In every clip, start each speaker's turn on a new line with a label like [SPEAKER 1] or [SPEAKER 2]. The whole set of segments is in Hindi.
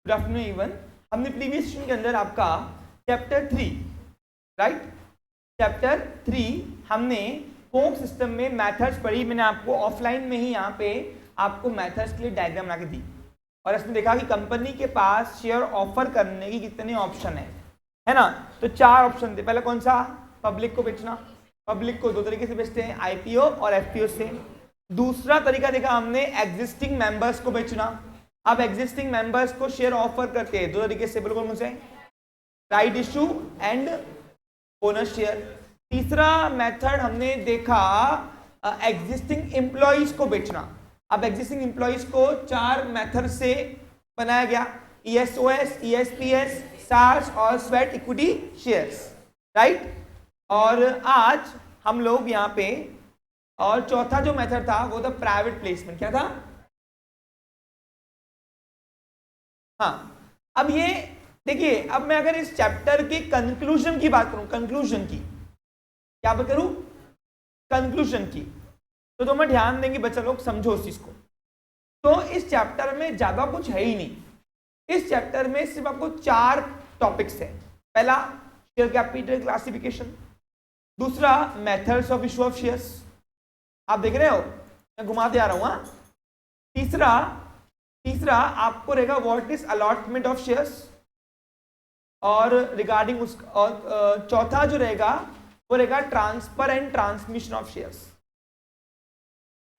[SPEAKER 1] Good afternoon everyone. हमने प्रीवियस सेशन के अंदर आपका चैप्टर 3 राइट, चैप्टर 3 हमने पोक सिस्टम में मेथड्स पढ़ी। मैंने आपको ऑफलाइन में ही यहाँ पे आपको मेथड्स के लिए डायग्राम बना के दी और इसमें देखा कि कंपनी के पास शेयर ऑफर करने की कितने ऑप्शन है ना। तो 4 ऑप्शन थे। पहला कौन सा? पब्लिक को बेचना। पब्लिक को 2 तरीके से बेचते हैं, आईपीओ और एफपीओ से। दूसरा तरीका देखा हमने एग्जिस्टिंग मेंबर्स को बेचना। अब एग्जिस्टिंग मेंबर्स को शेयर ऑफर करते हैं 2 तरीके से, बिल्कुल मुझे right issue and bonus share. तीसरा मेथड हमने देखा एग्जिस्टिंग एम्प्लॉइज को बेचना। अब एग्जिस्टिंग एम्प्लॉइज को 4 मेथड से बनाया गया, ईएसओएस, ईएसपीएस, सार्स और स्वेट इक्विटी शेयर्स राइट। और आज हम लोग यहाँ पे और चौथा जो मेथड था वो था प्राइवेट प्लेसमेंट। क्या था? हाँ, अब ये देखिए, अब मैं अगर इस चैप्टर के कंक्लूजन की बात करूं, कंक्लूजन की क्या बात करूं? कंक्लूजन की, तो मैं ध्यान देंगे बच्चा लोग, समझो उस चीज को। तो इस चैप्टर में ज्यादा कुछ है ही नहीं। इस चैप्टर में सिर्फ आपको 4 टॉपिक्स है। पहला शेयर कैपिटल क्लासिफिकेशन, दूसरा methods of issue of shares, आप देख रहे हो मैं घुमाते आ रहा हूं। हाँ, तीसरा आपको रहेगा what is allotment of shares और रिगार्डिंग उस, और चौथा जो रहेगा वो रहेगा transfer and transmission of shares.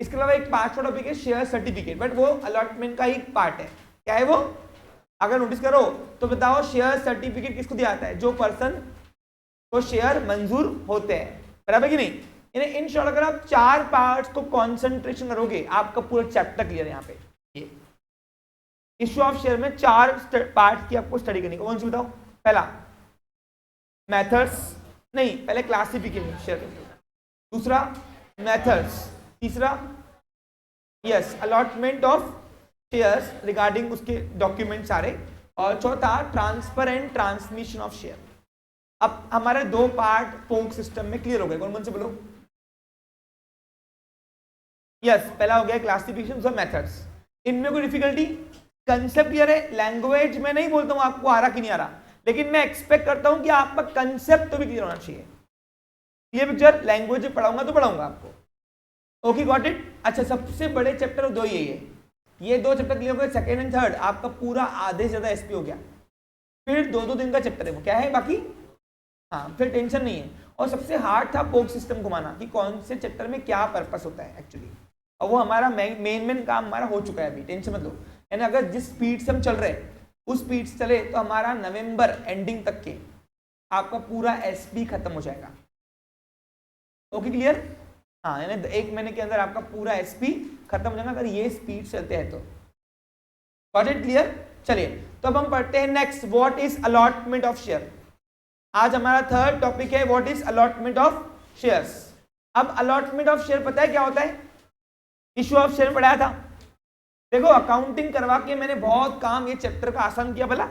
[SPEAKER 1] इसके अलावा एक 5वां टॉपिक है शेयर सर्टिफिकेट, बट वो अलॉटमेंट का ही पार्ट है। क्या है वो? अगर नोटिस करो तो बताओ, शेयर सर्टिफिकेट किसको दिया जाता है? जो पर्सन को शेयर मंजूर होते हैं, बराबर कि नहीं। इन शॉर्ट अगर आप 4 पार्ट्स को कंसंट्रेशन करोगे आपका पूरा चैप्टर क्लियर है। यहाँ पे ये इशू ऑफ शेयर में 4 पार्ट की आपको स्टडी करनी है। कौन सी बताओ? पहला मेथड्स, नहीं पहले क्लासिफिकेशन शेयर, दूसरा मेथड्स, तीसरा yes allotment of shares regarding उसके डॉक्यूमेंट सारे, और चौथा transfer and transmission of share. अब हमारे 2 पार्ट पोक सिस्टम में क्लियर हो गए। कौन से बोलो? यस, पहला हो गया क्लासिफिकेशन और मेथड्स। इनमें कोई डिफिकल्टी? कंसेप्ट क्लियर है। लैंग्वेज में नहीं बोलता हूं आपको आ रहा कि नहीं आ रहा, लेकिन मैं एक्सपेक्ट करता हूं कि आपका कंसेप्ट तो भी क्लियर होना चाहिए। ये पिक्चर लैंग्वेज में पढ़ाऊंगा तो पढ़ाऊंगा आपको। Okay, got it. अच्छा, सबसे बड़े चैप्टर 2 यही है। ये 2 चैप्टर क्लियर हो गए, सेकेंड एंड थर्ड आपका पूरा आधे से ज्यादा एसपी हो गया। फिर 2-2 दिन का चैप्टर है वो, क्या है बाकी? हाँ, फिर टेंशन नहीं है। और सबसे हार्ड था पोक सिस्टम घुमाना कि कौन से चैप्टर में क्या पर्पस होता है एक्चुअली, और वो हमारा मेन काम हमारा हो चुका है अभी, टेंशन मत लो। यानी अगर जिस स्पीड से हम चल रहे हैं उस स्पीड से चले तो हमारा नवंबर एंडिंग तक के आपका पूरा एसपी खत्म हो जाएगा। Okay, clear? हाँ, यानी 1 महीने के अंदर आपका पूरा एसपी खत्म हो जाएगा अगर ये स्पीड चलते हैं तो। Got it? क्लियर? चलिए, तो अब हम पढ़ते हैं next, what is allotment of share. आज हमारा 3rd टॉपिक है what is allotment of shares. अब अलॉटमेंट ऑफ शेयर पता है क्या होता है? इशू ऑफ शेयर पढ़ाया था। देखो, अकाउंटिंग करवा के मैंने बहुत काम ये चैप्टर का आसान किया। भला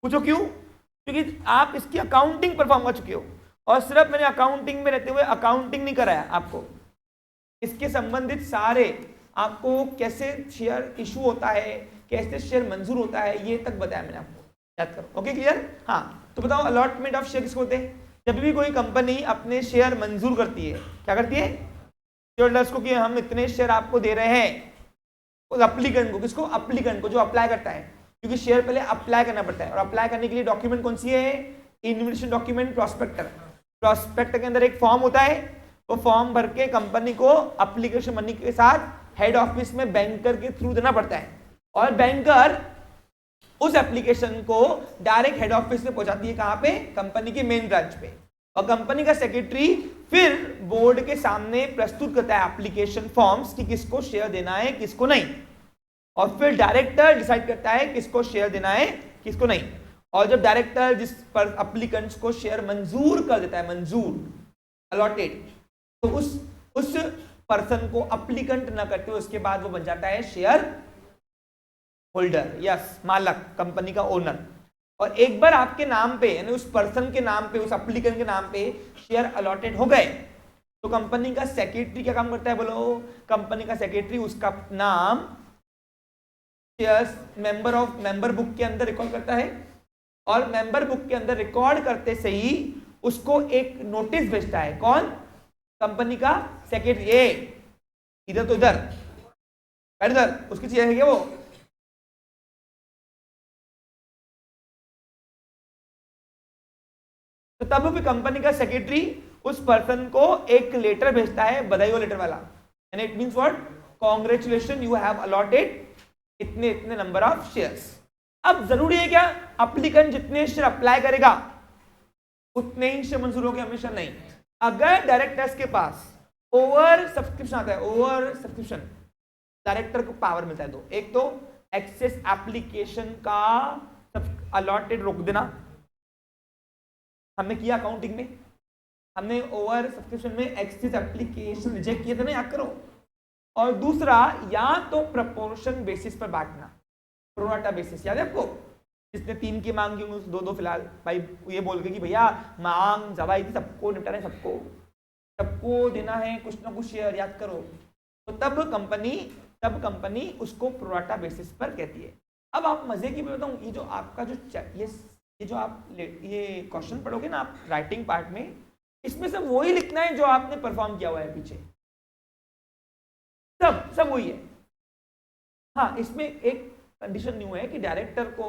[SPEAKER 1] पूछो क्यों? क्योंकि आप इसकी अकाउंटिंग परफॉर्म कर चुके हो, और सिर्फ मैंने अकाउंटिंग में रहते हुए अकाउंटिंग नहीं कराया आपको, इसके संबंधित सारे आपको कैसे शेयर इशू होता है, कैसे शेयर मंजूर होता है, ये तक बताया मैंने आपको। याद करो। Okay, clear? हाँ, तो बताओ अलॉटमेंट ऑफ शेयर किसको होते हैं? जब भी कोई कंपनी अपने शेयर मंजूर करती है, क्या करती है? शेयर होल्डर्स को कि हम इतने शेयर आपको दे रहे हैं। उस अप्लीकेंट को, किसको? अप्लीकेंट को, जो अप्लाई करता है, क्योंकि शेयर पहले अप्लाई करना पड़ता है। और अप्लाई करने के लिए डॉक्यूमेंट कौन सी है? Invitation document, prospector. प्रोस्पेक्ट के अंदर एक फॉर्म होता है, वो फॉर्म भर के कंपनी को अप्लीकेशन मनी के साथ हेड ऑफिस में बैंकर के थ्रू देना पड़ता है, और बैंकर उस एप्लीकेशन को डायरेक्ट हेड ऑफिस में पहुंचाती है। कहां पे? कंपनी के मेन ब्रांच पे। और कंपनी का सेक्रेटरी फिर बोर्ड के सामने प्रस्तुत करता है एप्लीकेशन फॉर्म्स कि किसको शेयर देना है, किसको नहीं, और फिर डायरेक्टर डिसाइड करता है किसको शेयर देना है, किसको नहीं। और जब डायरेक्टर जिस पर एप्लीकेंट्स को शेयर मंजूर कर देता है, मंजूर अलॉटेड, तो उस पर्सन को एप्लीकेंट न करते हुए उसके बाद वो बन जाता है शेयर होल्डर, यस, मालक, कंपनी का ओनर। और एक बार आपके नाम पे, यानी उस पर्सन के नाम पे, उस एप्लीकेंट के नाम पे शेयर अलॉटेड हो गए, तो कंपनी का सेक्रेटरी क्या काम करता है? बोलो, कंपनी का सेक्रेटरी उसका नाम शेयर्स मेंबर बुक के अंदर रिकॉर्ड करता है, और मेंबर बुक के अंदर रिकॉर्ड करते से ही उसको एक नोटिस भेजता है। कौन? कंपनी का सेक्रेटरी। ए इधर तो इधर इधर उसकी चीज है क्या वो? तो तब भी कंपनी का सेक्रेटरी उस पर्सन को एक लेटर भेजता है, बधाई लेटर वाला, and it means what? Congratulation, you have allotted इतने इतने नंबर ऑफ शेयर्स। अब जरूरी है क्या अप्लीकेंट जितने शेयर अप्लाई करेगा उतने ही शेयर मंजूर होंगे? हमेशा नहीं। अगर डायरेक्टर्स के पास ओवर सब्सक्रिप्शन आता है, ओवर सब्सक्रिप्शन, डायरेक्टर को पावर मिलता है दो। एक तो एक्सेस एप्लीकेशन का अलॉटेड रोक देना, हमने किया अकाउंटिंग में, हमने ओवर सब्सक्रिप्शन में एक्सेस एप्लीकेशन रिजेक्ट किए थे ना, याद करो। और दूसरा, या तो प्रपोर्शन बेसिस पर बांटना, प्रोराटा बेसिस, याद है आपको? जिसने 3 की मांग की उस 2-2 फिलहाल भाई ये बोल के कि भैया मांग जब आई थी सबको निपटाना है, सबको देना है कुछ ना कुछ शेयर, याद करो। तो तब कंपनी उसको प्रोराटा बेसिस पर कहती है। अब आप मजे की बात बताऊं, ये जो आपका जो ये जो आप ये क्वेश्चन पढ़ोगे ना आप राइटिंग पार्ट में, इसमें सब वही लिखना है जो आपने परफॉर्म किया हुआ है पीछे, सब वही है। हाँ, इसमें एक कंडीशन न्यू है कि डायरेक्टर को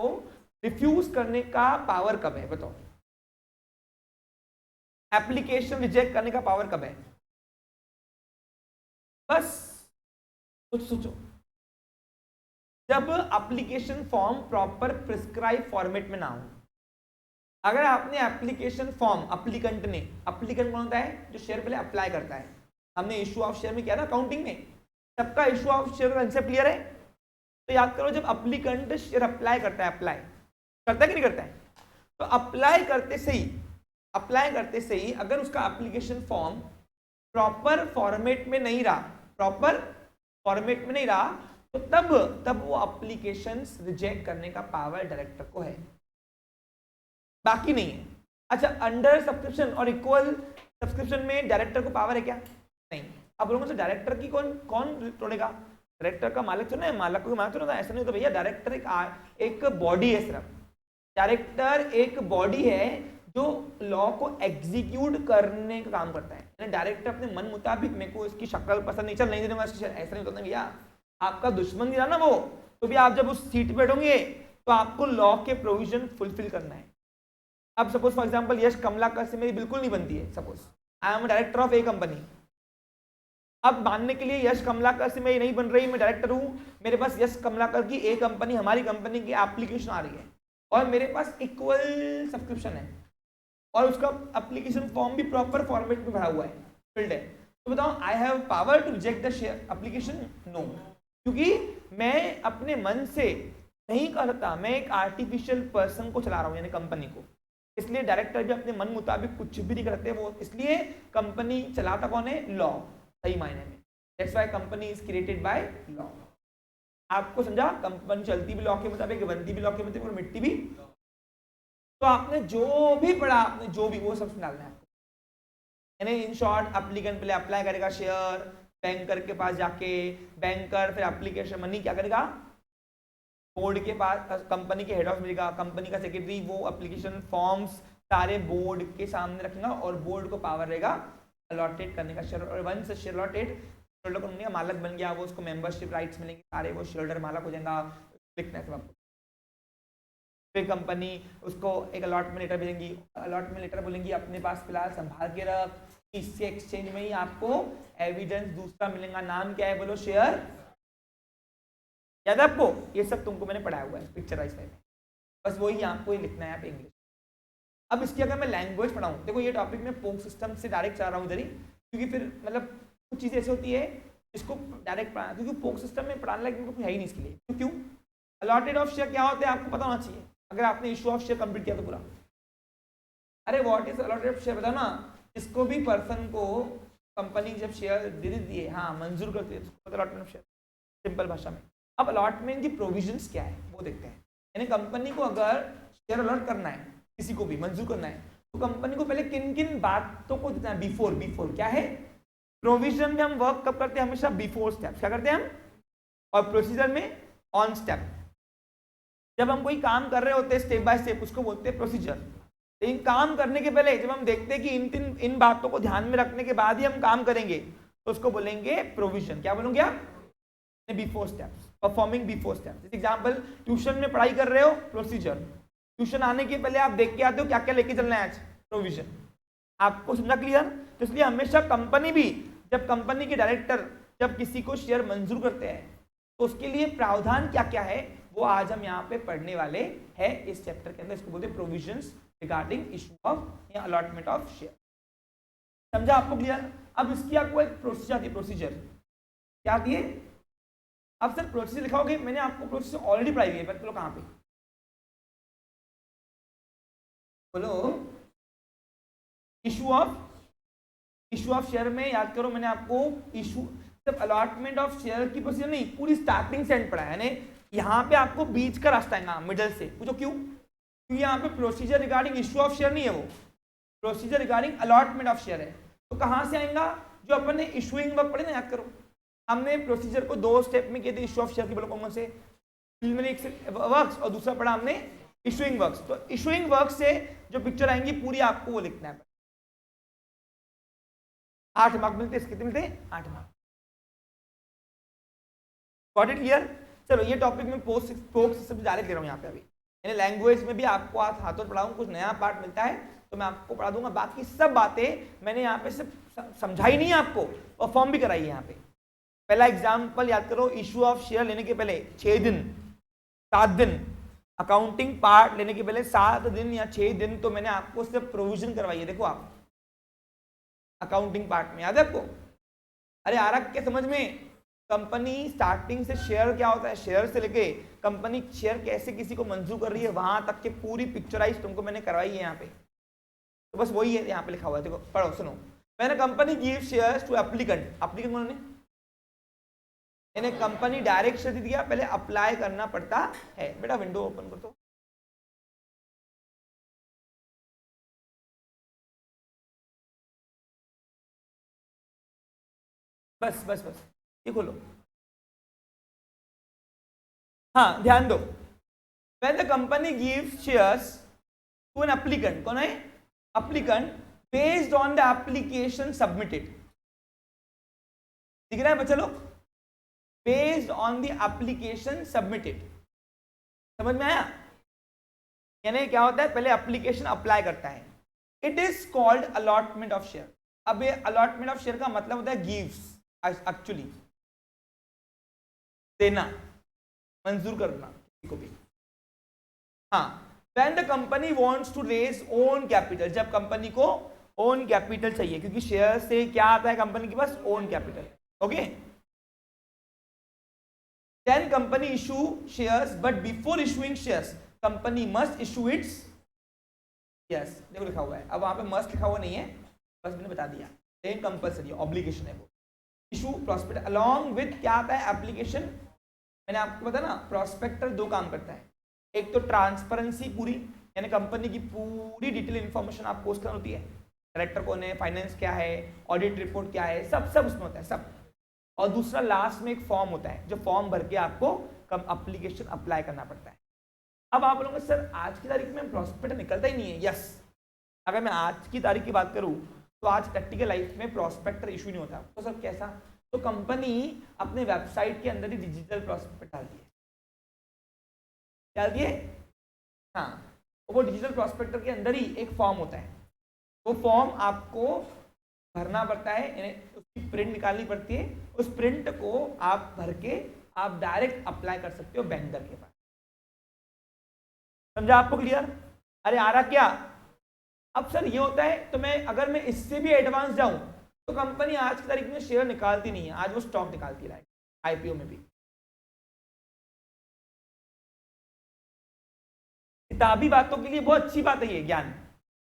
[SPEAKER 1] रिफ्यूज करने का पावर कब है? बताओ, एप्लीकेशन रिजेक्ट करने का पावर कब है? बस कुछ सोचो, जब application form proper prescribe format में ना हो। अगर आपने एप्लीकेशन फॉर्म, अप्लीकेंट कौन होता है? जो शेयर पहले अप्लाई करता है। हमने इशू ऑफ शेयर में किया ना अकाउंटिंग में, सबका इशू ऑफ शेयर का कंसेप्ट क्लियर है? तो याद करो, जब एप्लीकेंट शेयर अप्लाई करता है कि नहीं करता है? तो अप्लाई करते से ही अगर उसका एप्लीकेशन फॉर्म प्रॉपर फॉर्मेट में नहीं रहा, तो तब वो एप्लीकेशंस रिजेक्ट करने का पावर डायरेक्टर को है, बाकी नहीं है। अच्छा, अंडर सब्सक्रिप्शन और इक्वल सब्सक्रिप्शन में डायरेक्टर को पावर है क्या? नहीं। अब लोगों से डायरेक्टर की कौन तोड़ेगा? डायरेक्टर का मालिक तो नहीं, मालिक को मालिक तो नहीं, ऐसा नहीं होता भैया। डायरेक्टर एक बॉडी है, सिर्फ डायरेक्टर एक बॉडी है जो लॉ को एग्जीक्यूट करने का काम करता है। डायरेक्टर अपने मन मुताबिक, मेरे को इसकी शक्ल पसंद नहीं, चल नहीं दूंगा, ऐसा नहीं होता भैया। आपका दुश्मन गिरा ना वो, तो भी आप जब उस सीट पे बैठोगे तो आपको लॉ के प्रोविजन फुलफिल करना है। अब सपोज फॉर एग्जांपल यश कमलाकर से मेरी बिल्कुल नहीं बनती है, suppose I am director of A company. अब मानने के लिए यश कमलाकर से मेरी नहीं बन रही, मैं डायरेक्टर हूं, मेरे पास यश कमलाकर की ए कंपनी, हमारी कंपनी की एप्लीकेशन आ रही है और मेरे पास इक्वल सब्सक्रिप्शन है और उसका एप्लीकेशन फॉर्म भी प्रॉपर फॉर्मेट में भरा हुआ है, फिल्ड है, तो बताओ I have power to reject the share application? No, क्योंकि मैं अपने मन से नहीं कर सकता, मैं एक आर्टिफिशियल पर्सन को चला रहा हूँ, यानी कंपनी को। इसलिए डायरेक्टर भी अपने मन मुताबिक कुछ भी नहीं करते वो, इसलिए कंपनी चलाता कौन है? लॉ, सही मायने में। That's why company is created by law. आपको समझा? कंपनी चलती भी लॉ के मुताबिक, बनती भी लॉ के मुताबिक और मिटती भी। तो आपने जो भी पढ़ा, आपने जो भी, वो सब डालना है आपको। यानी इन शॉर्ट, एप्लीकेंट पहले अप्लाई करेगा शेयर, बैंकर के पास जाके, बैंकर फिर एप्लीकेशन मनी क्या करेगा? बोर्ड के पास, कंपनी के हेड ऑफ मिलेगा, कंपनी का सेक्रेटरी वो एप्लीकेशन फॉर्म्स सारे बोर्ड के सामने रखेगा और बोर्ड को पावर रहेगा अलॉटेड करने का शेयर। और once share allotted, shareholder मालक बन गया, वो उसको मेंबरशिप राइट्स मिलेंगे सारे, वो शेयर होल्डर मालक हो जाएगा। लिखना है सब आपको। फिर कंपनी उसको एक अलॉटमेंट लेटर भेजेंगी, अलॉटमेंट लेटर बोलेंगी अपने पास फिलहाल संभाल के रख, इसके एक्सचेंज में ही आपको एविडेंस दूसरा मिलेगा। नाम क्या है बोलो? शेयर। याद है आपको? ये सब तुमको मैंने पढ़ाया हुआ है पिक्चराइज में, बस वही आपको ही लिखना है यहाँ पे इंग्लिश। अब इसकी अगर मैं लैंग्वेज पढ़ाऊँ, देखो ये टॉपिक में पोक सिस्टम से डायरेक्ट चाह रहा हूँ इधर ही, क्योंकि फिर मतलब कुछ चीज़ें ऐसी होती है इसको डायरेक्ट पढ़ाना, क्योंकि पोक सिस्टम में पढ़ाने लायक कुछ है ही नहीं इसके लिए। क्यों? अलॉटेड ऑफ शेयर क्या होता है आपको पता होना चाहिए, अगर आपने इशू ऑफ शेयर कंप्लीट किया तो पूरा। अरे what is allotted of share बताओ ना। इसको भी पर्सन को कंपनी जब शेयर दे देती है, हाँ मंजूर करती है, अलॉटमेंट ऑफ शेयर, सिंपल भाषा में। अब अलॉटमेंट की प्रोविजंस क्या है वो देखते हैं। यानी कंपनी को अगर शेयर अलॉट करना है, किसी को भी मंजूर करना है, तो कंपनी को पहले किन किन बातों को देना है? बिफोर क्या है? प्रोविजन में हम वर्क कब करते हैं? हमेशा बिफोर स्टेप क्या करते हैं हम, और प्रोसीजर में ऑन स्टेप। जब हम कोई काम कर रहे होते हैं स्टेप बाय स्टेप, उसको बोलते हैं प्रोसीजर। लेकिन काम करने के पहले जब हम देखते हैं कि इन बातों को ध्यान में रखने के बाद ही हम काम करेंगे, तो उसको बोलेंगे प्रोविजन। क्या बोलोगे आप? Before steps, performing before steps. जैसे एग्जांपल, ट्यूशन में पढ़ाई कर रहे हो, प्रोसीजर। ट्यूशन आने के पहले आप देख के आते हो क्या क्या लेके चलना है आज, प्रोविजन। आपको समझा क्लियर? तो इसलिए हमेशा कंपनी भी, जब कंपनी के डायरेक्टर जब किसी को शेयर मंजूर करते हैं, तो उसके लिए प्रावधान क्या क्या है वो आज हम यहाँ पे पढ़ने वाले हैं इस चैप्टर के अंदर। इसको बोलते हैं प्रोविजंस रिगार्डिंग इशू ऑफ या अलॉटमेंट ऑफ शेयर। समझा आपको क्लियर? अब इसकी आपको एक प्रोसीजर आती है। प्रोसीजर क्या आती है? अब सर प्रोसीजर लिखाओगे, मैंने आपको प्रोसीजर ऑलरेडी पढ़ाई हुई है, पर चलो कहाँ पे बोलो। इशू ऑफ शेयर में याद करो, मैंने आपको इशू जब अलॉटमेंट ऑफ शेयर की प्रोसीजर नहीं, पूरी स्टार्टिंग से एंड पढ़ा है। यानी यहाँ पे आपको बीच का रास्ता है ना, मिडल से। पूछो क्यों? क्योंकि यहाँ पे procedure regarding issue of share नहीं है, वो procedure regarding allotment of share है। तो कहाँ से आएगा? जो अपन ने इशूइंग वर्क पढ़े ना, याद करो, हमने प्रोसीजर को 2 स्टेप में किए थे। इशू ऑफ शेयर की बोलो कौन से? प्रीलिमिनरी वर्क्स और दूसरा पढ़ा हमने इशूइंग वर्क्स। तो इशूइंग वर्क से जो पिक्चर आएंगी पूरी आपको वो लिखना है। 8 मार्क मिलते हैं। कितने मिलते हैं? 8 मार्क। Got it clear? चलो ये टॉपिक में पोस्ट सबसे डायरेक्ट ले रहा हूँ यहाँ पे अभी। यानी लैंग्वेज में भी आपको हाथों पढ़ाऊँ, कुछ नया पार्ट मिलता है तो मैं आपको पढ़ा दूंगा। बाकी सब बातें मैंने यहाँ पे सिर्फ समझाई नहीं है आपको, परफॉर्म भी कराई है यहाँ पे। पहला एग्जाम्पल याद करो, इशू ऑफ शेयर लेने के पहले 6 दिन 7 दिन, अकाउंटिंग पार्ट लेने के पहले 7 दिन या 6 दिन तो मैंने आपको सिर्फ प्रोविजन करवाई है। देखो आप अकाउंटिंग पार्ट में, याद है आपको? अरे आ रहा क्या समझ में? कंपनी स्टार्टिंग से शेयर क्या होता है, शेयर से लेके कंपनी शेयर कैसे किसी को मंजूर कर रही है वहां तक के पूरी पिक्चराइज तुमको मैंने करवाई है यहाँ पे। तो बस वही है, यहाँ पे लिखा हुआ है, देखो पढ़ो सुनो। मैंने company give shares to applicant. Applicant उन्होंने यानी कंपनी डायरेक्ट शेयर दिया, पहले अप्लाई करना पड़ता है। बेटा विंडो ओपन कर दो। बस बस बस ये खोलो। हाँ ध्यान दो, when the company gives shares to an applicant, कौन है? applicant, based on the application submitted। दिख रहा है बच्चा लोग? based on the application submitted। समझ में आया? यानी क्या होता है, पहले एप्लीकेशन अप्लाई करता है, it is called allotment of share. अब ये अलॉटमेंट ऑफ शेयर का मतलब होता है गिव्स, एक्चुअली देना, मंजूर करना किसी को भी। हाँ, when the company wants to raise own capital, जब कंपनी को ओन कैपिटल चाहिए, क्योंकि शेयर से क्या आता है कंपनी के पास? Own capital. Okay, then company issue shares, but before issuing shares company must issue its, yes देखो लिखा हुआ है, अब वहां पे मस्ट लिखा हुआ नहीं है, बस मैंने बता दिया, लेकिन कंपलसरी ऑब्लिगेशन है वो। इशू प्रॉस्पेक्ट अलॉन्ग विथ क्या आता है? एप्लीकेशन। मैंने आपको बताया ना, प्रॉस्पेक्टर 2 काम करता है। एक तो ट्रांसपेरेंसी पूरी, यानी कंपनी की पूरी डिटेल इन्फॉर्मेशन आपको उसका होती है, डायरेक्टर कौन है, फाइनेंस क्या है, ऑडिट रिपोर्ट क्या है, सब सब उसमें होता है सब। और दूसरा लास्ट में एक फॉर्म होता है, जो फॉर्म भर के आपको एप्लीकेशन अप्लाई करना पड़ता है। अब आप बोलोगे सर आज की तारीख में प्रॉस्पेक्टर निकलता ही नहीं है। यस, अगर मैं आज की तारीख की बात करूं तो आज प्रैक्टिकल लाइफ में प्रॉस्पेक्टर इशू नहीं होता। तो सर कैसा? तो कंपनी अपने वेबसाइट के अंदर ही डिजिटल प्रॉस्पेक्ट डाल दिए, डाल दिए। हाँ, वो डिजिटल प्रॉस्पेक्टर के अंदर ही एक फॉर्म होता है, वो फॉर्म आपको भरना पड़ता है, यानी उसकी प्रिंट निकालनी पड़ती है। उस प्रिंट को आप भर के आप डायरेक्ट अप्लाई कर सकते हो बैंकर के पास। समझा आपको क्लियर? अरे आ रहा क्या? अब सर ये होता है, तो मैं अगर मैं इससे भी एडवांस जाऊं तो कंपनी आज की तारीख में शेयर निकालती नहीं है, आज वो स्टॉक निकालती है आईपीओ में भी। किताबी बातों के लिए बहुत अच्छी बात है ये ज्ञान,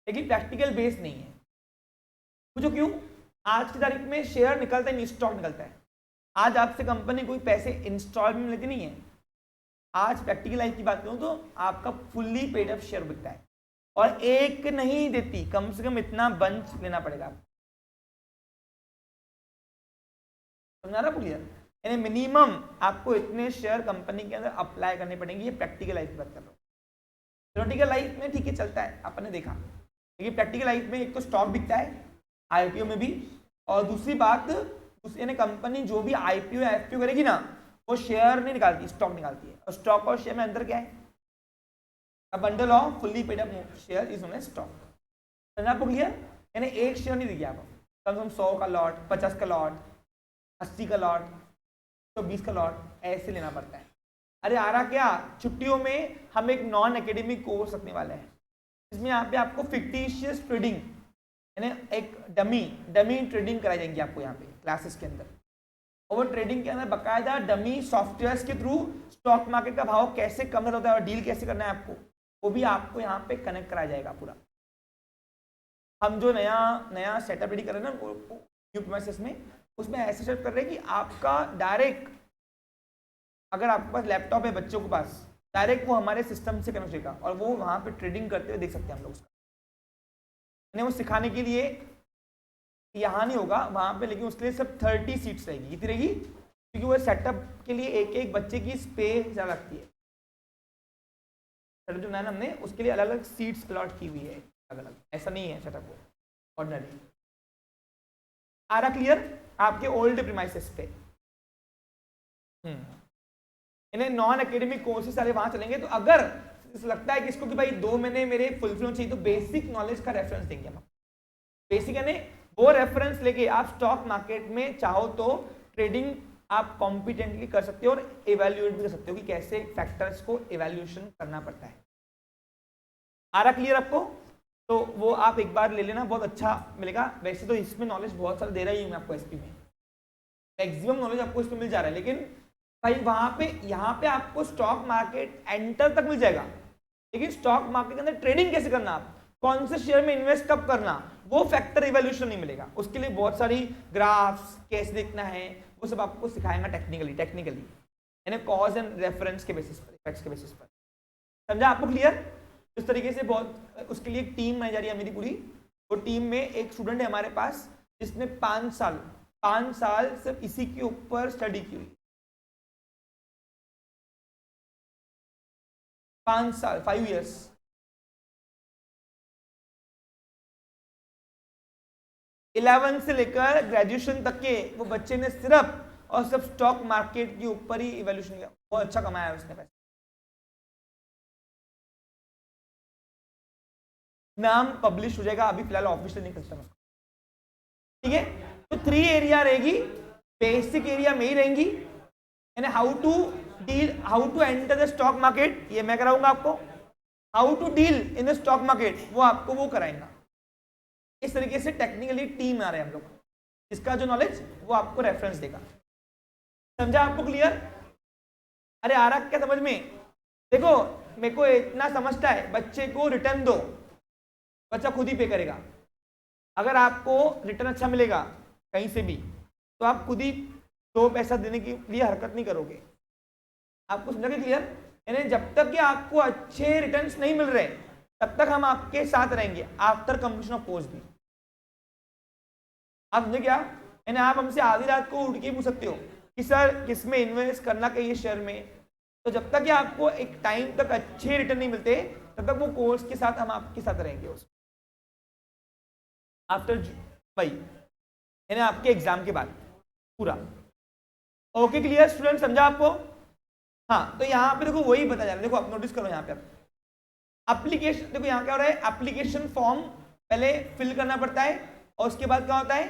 [SPEAKER 1] लेकिन प्रैक्टिकल बेस नहीं है। पूछो क्यों? आज की तारीख में शेयर निकलता ही नहीं, स्टॉक निकलता है। आज आपसे कंपनी कोई पैसे इंस्टॉलमेंट लेती नहीं है। आज प्रैक्टिकल लाइफ की बात करूं तो आपका फुल्ली पेड अप शेयर बिकता है, और एक नहीं देती, कम से कम इतना बंच लेना पड़ेगा आपको। समझा रहा क्लियर? यानी मिनिमम आपको इतने शेयर कंपनी के अंदर अप्लाई करने पड़ेंगे। ये प्रैक्टिकल लाइफ की बात कर रहा हूँ। थ्योरेटिकल लाइफ में ठीक है चलता है, आपने देखा, लेकिन प्रैक्टिकल लाइफ में एक तो स्टॉक बिकता है आईपीओ में भी, और दूसरी बात यानी कंपनी जो भी आईपीओ या एफपीओ करेगी ना, वो शेयर नहीं निकालती, स्टॉक निकालती है। और स्टॉक और शेयर में अंदर क्या है? A bundle of fully paid up share is known as stock. समझ आपको क्लियर? यानी एक शेयर नहीं दिया आपको, कम से कम 100 का लॉट, 50 का लॉट, 80 का लॉट, 120 का लॉट ऐसे लेना पड़ता है। अरे आ रहा क्या, छुट्टियों में हम एक नॉन एकेडमिक कोर्स रखने वाले हैं, इसमें यहाँ पे आपको फिक्टिशियस ट्रेडिंग यानी एक डमी ट्रेडिंग कराई जाएंगी आपको यहाँ पे क्लासेस के अंदर। और वो ट्रेडिंग के अंदर बकायदा डमी सॉफ्टवेयर के थ्रू स्टॉक मार्केट का भाव कैसे कम होता है और डील कैसे करना है आपको, वो भी आपको यहाँ पे कनेक्ट कराया जाएगा पूरा। हम जो नया सेटअप रेडी कर रहे हैं ना न्यू प्रीमाइसेस में, उसमें ऐसे सेटअप कर रहे हैं कि आपका डायरेक्ट, अगर आपके पास लैपटॉप है बच्चों के पास, डायरेक्ट वो हमारे सिस्टम से कनेक्ट होगा और वो वहाँ पे ट्रेडिंग करते हुए देख सकते हैं हम लोग उसका। वो सिखाने के लिए यहाँ नहीं होगा वहाँ पे, लेकिन उसके लिए सब 30 सीट्स रहेगी। कितनी रहेगी? क्योंकि वो सेटअप के लिए एक एक बच्चे की स्पेस ज़्यादा लगती है। सेटअप जो बनाया हमने उसके लिए अलग अलग सीट्स अलॉट की हुई है, अलग अलग, ऐसा नहीं है सेटअप वो ऑर्डिनरी। आ रहा क्लियर आपके ओल्ड प्रीमाइसेस पे? इन्हें नॉन एकेडमिक कोर्सेज सारे वहां चलेंगे। तो अगर लगता है कि इसको कि भाई 2 महीने मेरे फुलफिल चाहिए, तो बेसिक नॉलेज का रेफरेंस देंगे हम। बेसिक यानी वो रेफरेंस लेके आप स्टॉक मार्केट में चाहो तो ट्रेडिंग आप कॉम्पिटेंटली कर सकते हो और इवेल्युएट भी कर सकते हो कि कैसे फैक्टर्स को इवेल्युएशन करना पड़ता है। आ रहा क्लियर आपको? तो वो आप एक बार ले लेना, बहुत अच्छा मिलेगा। वैसे तो इसमें नॉलेज बहुत सारा दे रहा ही हूँ मैं आपको, एसपी में मैक्सिमम नॉलेज आपको इसमें मिल जा रहा है, लेकिन भाई वहां पे यहाँ पे आपको स्टॉक मार्केट एंटर तक मिल जाएगा, लेकिन स्टॉक मार्केट के अंदर ट्रेडिंग कैसे करना, आप कौन से शेयर में इन्वेस्ट कब करना, वो फैक्टर इवैल्यूएशन नहीं मिलेगा। उसके लिए बहुत सारी ग्राफ्स कैसे देखना है वो सब आपको सिखाएंगा टेक्निकली यानी कॉज एंड रेफरेंस के बेसिस पर, इफेक्ट्स के बेसिस पर। समझा आपको क्लियर? इस तरीके से बहुत, उसके लिए एक टीम बनाई जा रही है मेरी पूरी। वो टीम में एक स्टूडेंट है हमारे पास जिसने 5 साल सिर्फ इसी के ऊपर स्टडी की हुई। 5 साल, 5 years। इलेवन से लेकर ग्रेजुएशन तक के वो बच्चे ने सिर्फ और सिर्फ स्टॉक मार्केट के ऊपर ही इवैल्यूएशन किया। बहुत अच्छा कमाया है उसने पैसा। नाम पब्लिश हो जाएगा, अभी फिलहाल ऑफिशियल नहीं कर सकता। ठीक है, तो 3 एरिया रहेगी, बेसिक एरिया में ही रहेंगी, यानी how to enter the stock market, ये मैं कराऊंगा आपको। How to deal in the stock market, वो आपको वो कराएंगा। इस तरीके से टेक्निकली टीम आ रहे हैं हम लोग, इसका जो नॉलेज वो आपको रेफरेंस देगा। समझा आपको क्लियर? अरे आ रहा क्या समझ में? देखो मेरे को इतना समझता है, बच्चे को रिटर्न दो, बच्चा खुद ही पे करेगा। अगर आपको रिटर्न अच्छा मिलेगा कहीं से भी, तो आप खुद ही 2 पैसा देने के लिए हरकत नहीं करोगे। आपको समझा के क्लियर? यानी जब तक कि आपको अच्छे रिटर्न्स नहीं मिल रहे तब तक हम आपके साथ रहेंगे आफ्टर कंप्लीशन ऑफ कोर्स भी। आप समझे क्या? यानी आप हमसे आधी रात को उठ के पूछ सकते हो कि सर किसमें इन्वेस्ट करना चाहिए शेयर में, तो जब तक कि आपको एक टाइम तक अच्छे रिटर्न नहीं मिलते तब तक वो कोर्स के साथ हम आपके साथ रहेंगे उस आफ्टर भाई, यानी आपके एग्जाम के बाद पूरा। Okay clear student? समझा आपको? हाँ, तो यहाँ पे देखो वही बता जा रहा है। देखो आप नोटिस करो यहाँ पे, आप एप्लीकेशन देखो यहाँ क्या हो रहा है, एप्लीकेशन फॉर्म पहले फिल करना पड़ता है और उसके बाद क्या होता है,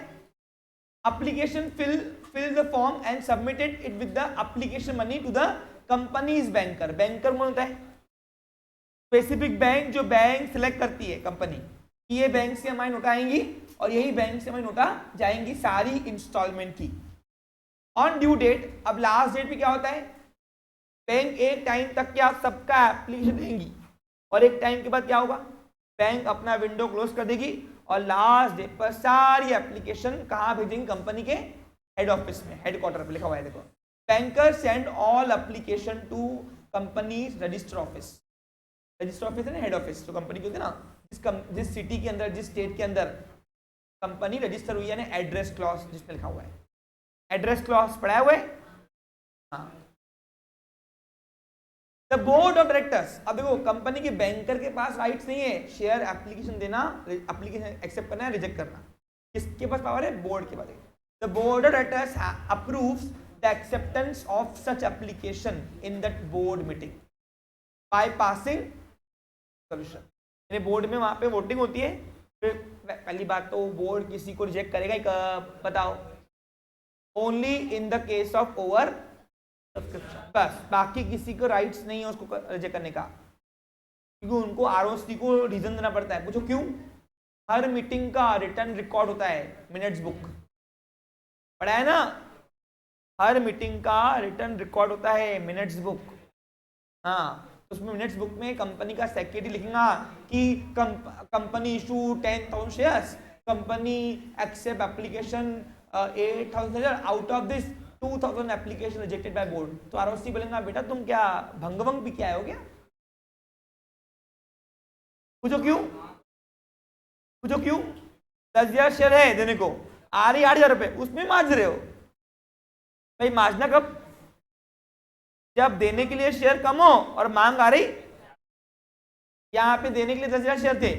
[SPEAKER 1] application fill the form and submitted it with the application money to the company's banker. Banker कौन होता है? स्पेसिफिक बैंक, जो बैंक सिलेक्ट करती है कंपनी, ये बैंक से हमारी नोटा आएंगी और यही बैंक से हमारी नोटा जाएंगी सारी इंस्टॉलमेंट की ऑन ड्यू डेट। अब लास्ट डेट पे क्या होता है, बैंक एक टाइम तक क्या सबका एप्लीकेशन देंगी और एक टाइम के बाद क्या होगा, बैंक अपना विंडो क्लोज कर देगी और लास्ट डेट पर सारी एप्लीकेशन कहाँ भेजेंगी, कंपनी के हेड ऑफिस में, हेडक्वार्टर पे लिखा हुआ है देखो, banker send all application to company's register office. Register office है ना, हेड ऑफिस जो कंपनी की होती है ना, जिस सिटी के अंदर, जिस स्टेट के अंदर कंपनी रजिस्टर हुई है ना, एड्रेस क्लॉज जिसमें लिखा हुआ है, एड्रेस क्लॉज पढ़ा हुआ है, हाँ, द बोर्ड ऑफ डायरेक्टर्स, अब देखो कंपनी के बैंकर के पास राइट्स नहीं है शेयर एप्लीकेशन देना, एप्लीकेशन एक्सेप्ट करना है, रिजेक्ट करना, किसके पास पावर है? बोर्ड के पास। The board of directors approves the acceptance of such application in that board meeting by passing solution. यानी बोर्ड में वहां पे वोटिंग होती है, फिर पहली बात तो बोर्ड किसी को रिजेक्ट करेगा ही, बताओ, only in the case of over subscription, बस, बाकी किसी को राइट्स नहीं है उसको रिजेक्ट करने का, क्योंकि उनको आरओसी को रीजन देना पड़ता है। पूछो क्यों? हर मीटिंग का रिटर्न रिकॉर्ड होता है, मिनट्स बुक पढ़ा है ना, हर मीटिंग का रिटर्न रिकॉर्ड होता है, मिनट्स बुक। हाँ, उसमें मिनट्स बुक में कंपनी का सेक्रेटरी लिखेगा कि company issue 10,000 shares, company accept application 8,000 share, out of this 2,000 application rejected by board. तो आरओसी बोलेगा बेटा तुम क्या भंग भंग भी क्या हो क्या? पूछो क्यों? पूछो क्यों? 10,000 शेयर है देने को, आ रही 8,000 रुपए, उसमें मांझ रहे हो भाई। मांझना कब? जब देने के लिए शेयर कम हो और मांग आ रही। यहाँ पे देने के लिए 10,000 शेयर थे,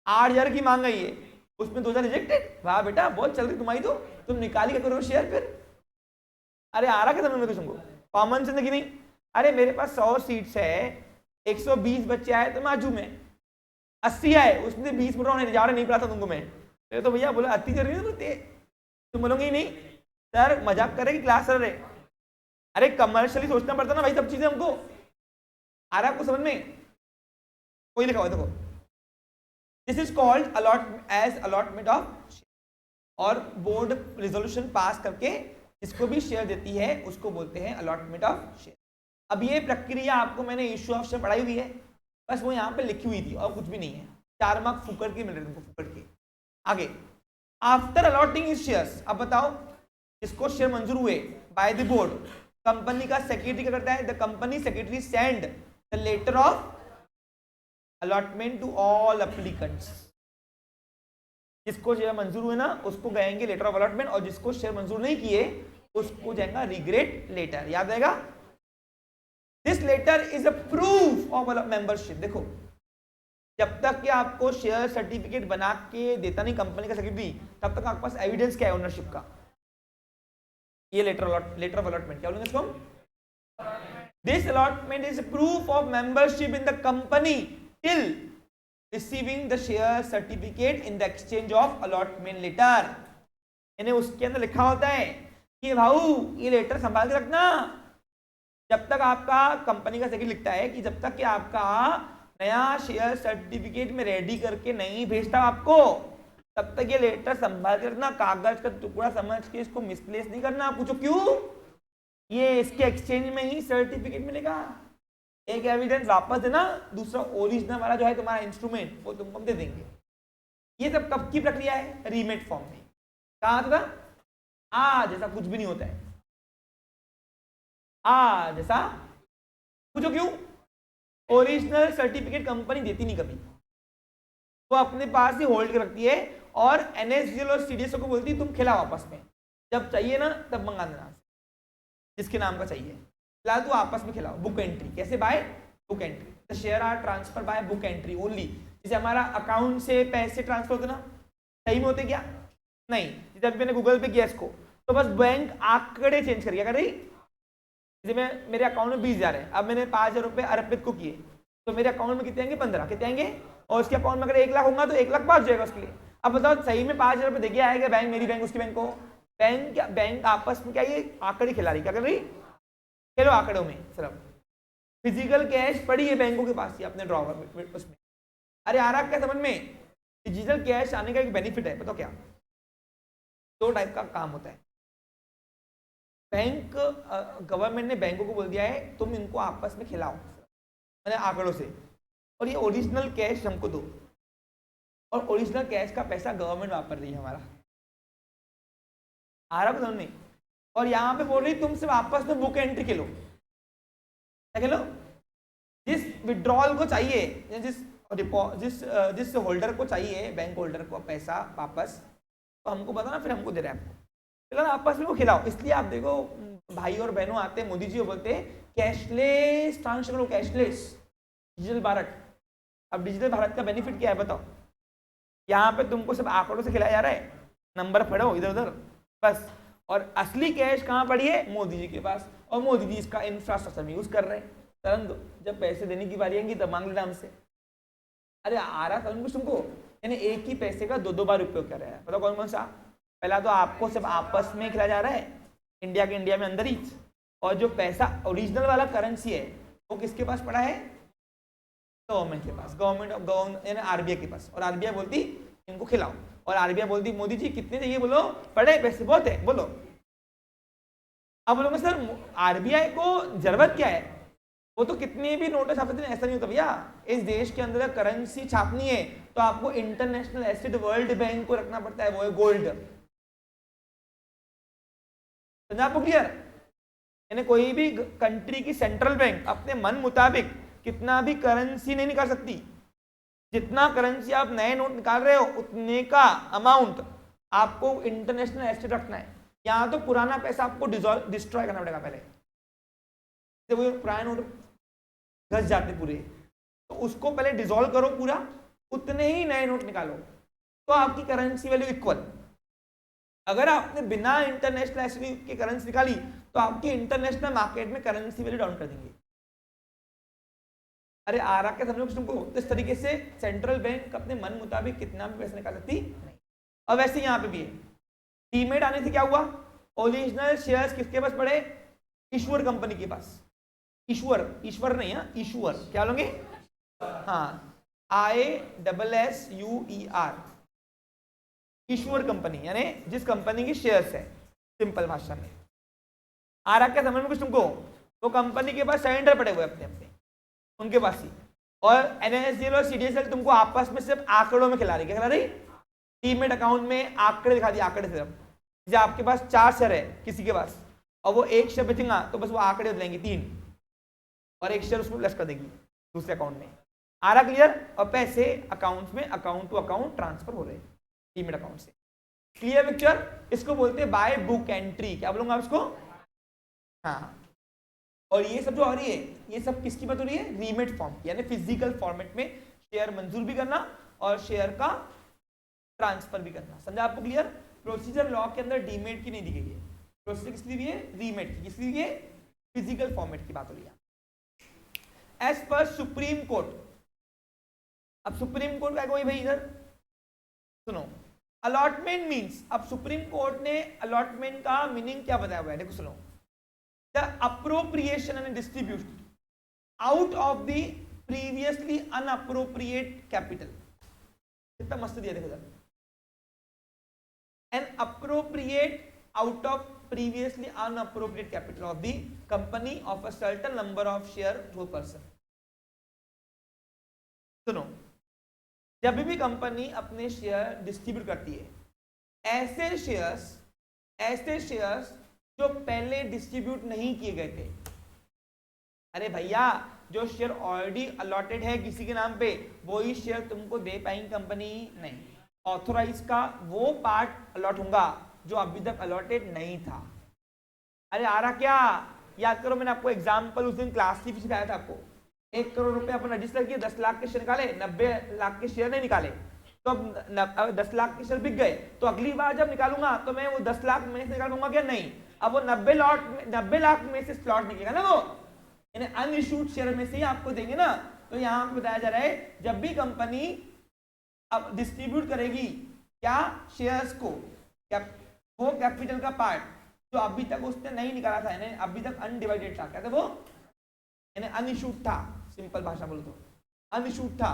[SPEAKER 1] 8,000 की मांग आई है, उसमें 2,000 रिजेक्टेड। वाह बेटा बहुत चल रही तुम्हारी, तो तुम निकाली क्या करो शेयर फिर? अरे आ रहा क्या समझ में तुमको? कॉमन सेंस की नहीं? अरे मेरे पास 100 सीट्स है, 120 बच्चे आए तो माजू में 80 आए, उसमें 20 बोल रहा हूँ, जा रहे नहीं पड़ा था तुमको मैं तो भैया बोला अति कर रही है, तुम बोलोगे ही नहीं सर मजाक करे कि क्लास कर रहे। अरे कमर्शियली सोचना पड़ता ना भाई सब चीजें हमको। आ रहा आपको समझ में? कोई लिखा हुआ देखो, this is called allot as allotment of, और बोर्ड रिजोल्यूशन पास करके जिसको भी शेयर देती है उसको बोलते हैं अलॉटमेंट ऑफ शेयर। अब ये प्रक्रिया आपको मैंने इशू ऑफ शेयर पढ़ाई हुई है, बस वो यहाँ पे लिखी हुई थी और कुछ भी नहीं है। 4 मार्क फुकड़ के मिल रहे तुमको, फुकड़ के। आगे, आफ्टर अलॉटिंग हिज शेयर्स, अब बताओ जिसको शेयर मंजूर हुए बाय द बोर्ड, कंपनी का सेक्रेटरी क्या करता है? The company secretary send the letter of allotment to all applicants. जिसको शेयर मंजूर हुए ना उसको गएंगे लेटर ऑफ अलॉटमेंट, और जिसको शेयर मंजूर नहीं किए उसको जाएगा रिग्रेट लेटर। याद रहेगा? This letter is a proof of membership. देखो जब तक कि आपको शेयर सर्टिफिकेट बना के देता नहीं कंपनी का सेक्रेटरी, तब तक आपके पास एविडेंस क्या है ओनरशिप का? ये लेटर ऑफ अलॉटमेंट क्या बोलेंगे इसको? This allotment is proof of membership in the company till receiving the share certificate in the exchange of allotment letter. यानी उसके अंदर लिखा होता है कि भाऊ ये लेटर संभाल के रखना, जब तक आपका कंपनी का सेक्रेटरी लिखता है कि जब तक कि आपका नया शेयर सर्टिफिकेट में रेडी करके नहीं भेजता आपको, तब तक ये लेटर संभाल के रखना, कागज का टुकड़ा समझ के इसको मिसप्लेस नहीं करना। पूछो क्यों? ये इसके एक्सचेंज में ही सर्टिफिकेट मिलेगा। एक एविडेंस वापस देना, दूसरा ओरिजिनल वाला जो है तुम्हारा इंस्ट्रूमेंट वो तुमको दे देंगे। ये सब कब की प्रक्रिया है? रीमेड फॉर्म में। कहा था आज ऐसा कुछ भी नहीं होता है, आज ऐसा। पूछो क्यों? ओरिजिनल सर्टिफिकेट कंपनी देती नहीं कभी, वो अपने पास ही होल्ड कर रखती है, और एनएसडीएल और सीडीएसओ को बोलती है तुम खिलाओ आपस में, जब चाहिए ना तब मंगा देना, जिसके नाम का चाहिए। फिलहाल तो आपस में खिलाओ। बुक एंट्री कैसे? By book entry. The share are transfer by book entry only. जैसे हमारा अकाउंट से पैसे ट्रांसफर होते ना, सही में होते क्या? नहीं। जब मैंने गूगल पे किया इसको तो बस बैंक आंकड़े चेंज कर दिया कर रही। जैसे मैं मेरे अकाउंट में 20,000 है, अब मैंने 5,000 रुपये अर्पित को किए तो मेरे अकाउंट में कितने आएंगे? 15। कितने आएंगे? और उसके अकाउंट में अगर 1 लाख होगा तो 1 लाख पहुंच जाएगा उसके लिए। अब बताओ सही में 5,000 रुपये देखिए आएगा बैंक, मेरी बैंक उसकी बैंक को। बैंक आपस में क्या ये आंकड़े खिला रही, क्या कर रही? खेलो आंकड़ों में सिर्फ। फिजिकल कैश पड़ी है बैंकों के पास ही अपने ड्रॉवर में उसमें। अरे आ रहा क्या समझ में? डिजिटल कैश आने का एक बेनिफिट है, बताओ क्या? 2 टाइप का काम होता है। बैंक गवर्नमेंट ने बैंकों को बोल दिया है तुम इनको आपस में खिलाओ मैंने आंकड़ों से, और ये ओरिजिनल कैश हमको दो, और ओरिजिनल कैश का पैसा गवर्नमेंट वापर रही है हमारा। आ रहा समझ नहीं? और यहाँ पे बोल रही तुमसे वापस में बुक एंट्री खेलो, क्या खेलो? जिस विड्रॉल को चाहिए, जिस होल्डर को चाहिए, बैंक होल्डर को पैसा वापस, तो हमको बताना, फिर हमको दे रहा है आपको। फिलहाल आपस में वो खिलाओ। इसलिए आप देखो भाई और बहनों आते हैं मोदी जी और बोलते हैं कैशलेस ट्रांजेक्शन करो, कैशलेस डिजिटल भारत। अब डिजिटल भारत का बेनिफिट क्या है बताओ? यहाँ पे तुमको सब आंकड़ों से खिलाया जा रहा है, नंबर पढ़ो इधर उधर बस, और असली कैश कहाँ पड़ी है? मोदी जी के पास, और मोदी जी इसका इंफ्रास्ट्रक्चर में यूज कर रहे हैं। तुरंत जब पैसे देने की बारी आएगी तब मांग लेना हमसे। अरे आ रहा था कुछ तुमको, यानी एक ही पैसे का 2-2 बार उपयोग कर रहा है। बताओ कौन कौन सा? पहला तो आपको सब आपस में खिलाया जा रहा है, इंडिया के इंडिया में अंदर ही, और जो पैसा ओरिजिनल वाला करेंसी है वो किसके पास पड़ा है? गवर्नमेंट के पास, गवर्नमेंट यानी आरबीआई के पास। और आरबीआई बोलती इनको खिलाओ, और आरबीआई बोलती मोदी जी कितने चाहिए बोलो, पड़े पैसे बहुत है बोलो। अब बोलोगे सर आरबीआई को जरूरत क्या है, वो तो कितने भी नोट छाप सकते हैं, ऐसा नहीं होता भैया। इस देश के अंदर करेंसी छापनी है तो आपको इंटरनेशनल एसेट वर्ल्ड बैंक को रखना पड़ता है, वो है गोल्ड। समझा आपको क्लियर? यानी कोई भी कंट्री की सेंट्रल बैंक अपने मन मुताबिक कितना भी करेंसी नहीं निकाल सकती। जितना करेंसी आप नए नोट निकाल रहे हो उतने का अमाउंट आपको इंटरनेशनल एसेट रखना है। यहाँ तो पुराना पैसा आपको डिस्ट्रॉय करना पड़ेगा पहले, जब वो पुराने नोट घस जाते पूरे, तो उसको पहले डिसॉल्व करो पूरा, उतने ही नए नोट निकालो, तो आपकी करेंसी वैल्यू इक्वल। अगर आपने बिना इंटरनेशनल एसेट की करेंसी निकाली तो आपकी इंटरनेशनल मार्केट में करेंसी वैल्यू डाउन कर देंगे। अरे आ रहा क्या समझो तुमको? तो इस तरीके से सेंट्रल बैंक अपने मन मुताबिक कितना भी पैसा निकाल सकती नहीं। और वैसे यहाँ पे भी है, डीमेट आने से क्या हुआ? ओरिजिनल शेयर्स किसके पास पड़े? ईश्वर कंपनी के पास। ईश्वर नहीं है, ईश्वर क्या लोगे? हाँ, ISSUER, ईश्वर कंपनी, यानी जिस कंपनी की शेयर्स है, सिंपल भाषा में। आ रहा क्या समझ में कुछ तुमको? वो कंपनी के पास सरेंडर पड़े हुए अपने अपने, उनके पास ही। और NSDL और CDSL तुमको आपस में सिर्फ आंकड़ों में खिला रही। क्या खिला रही? डीमेट अकाउंट में आंकड़े दिखा दिए, आंकड़े सिर्फ। जैसे आपके पास 4 शेयर है किसी के पास, और वो एक शेयर बेचेगा तो बस वो आंकड़े बदलेंगे 3, और एक शेयर उसको प्लस कर देगी दूसरे अकाउंट में। आ रहा क्लियर? और पैसे अकाउंट में अकाउंट टू अकाउंट ट्रांसफर हो रहे हैं डीमेट अकाउंट से। Clear picture? इसको बोलते हैं बाय बुक एंट्री। क्या बोलूंगा इसको? हाँ। और ये सब जो आ रही है, ये सब किसकी बात हो रही है? रीमेट फॉर्म, यानी फिजिकल फॉर्मेट में शेयर मंजूर भी करना और शेयर का ट्रांसफर भी करना। समझा आपको क्लियर? प्रोसीजर लॉ के अंदर डीमेट की नहीं दी गई है, प्रोसीजर किसकी दी है? रीमेट की। किसकी दी है? फिजिकल फॉर्मेट की बात हो रही है। एज पर सुप्रीम कोर्ट, अब सुप्रीम कोर्ट का कोई भाई इधर सुनो, अलॉटमेंट मीन्स, अब सुप्रीम कोर्ट ने अलॉटमेंट का मीनिंग क्या बताया हुआ है, देखो सुनो। The appropriation and distribution out of the previously unappropriate capital। कितना मस्त दिया देखो जरा। An appropriate out of previously unappropriate capital of the company of a certain number of share to a person। सुनो, जब भी कंपनी अपने शेयर डिस्ट्रीब्यूट करती है, ऐसे शेयर्स जो पहले डिस्ट्रीब्यूट नहीं किए गए थे। अरे भैया, जो शेयर ऑलरेडी अलॉटेड है किसी के नाम पे, वही शेयर तुमको दे पाएंगी कंपनी? नहीं। ऑथोराइज का वो पार्ट अलॉट होगा जो अभी तक अलॉटेड नहीं था। अरे आ रहा क्या? याद करो, मैंने आपको एग्जाम्पल उस दिन क्लास में सिखाया था आपको। 1 करोड़ रुपए अपन रजिस्टर किए, 10 लाख के शेयर निकाले, 90 लाख के शेयर नहीं निकाले, तो अब 10 लाख के शेयर बिक गए, तो अगली बार जब निकालूंगा तो मैं वो 10 लाख में से निकाल पाऊंगा क्या? नहीं। अब वो 90 लाख में से स्लॉट निकलेगा ना, वो यानी अनइश्यूड शेयर में से ही आपको देंगे ना। तो यहाँ पे बताया जा रहा है, जब भी कंपनी अब डिस्ट्रीब्यूट करेगी क्या शेयर्स को, वो कैपिटल का पार्ट जो अभी तक उसने नहीं निकाला था, यानी अभी तक अनडिवाइडेड था, क्या था वो? यानी अनइश्यूड था, सिंपल भाषा बोलो तो अनइश्यूड था।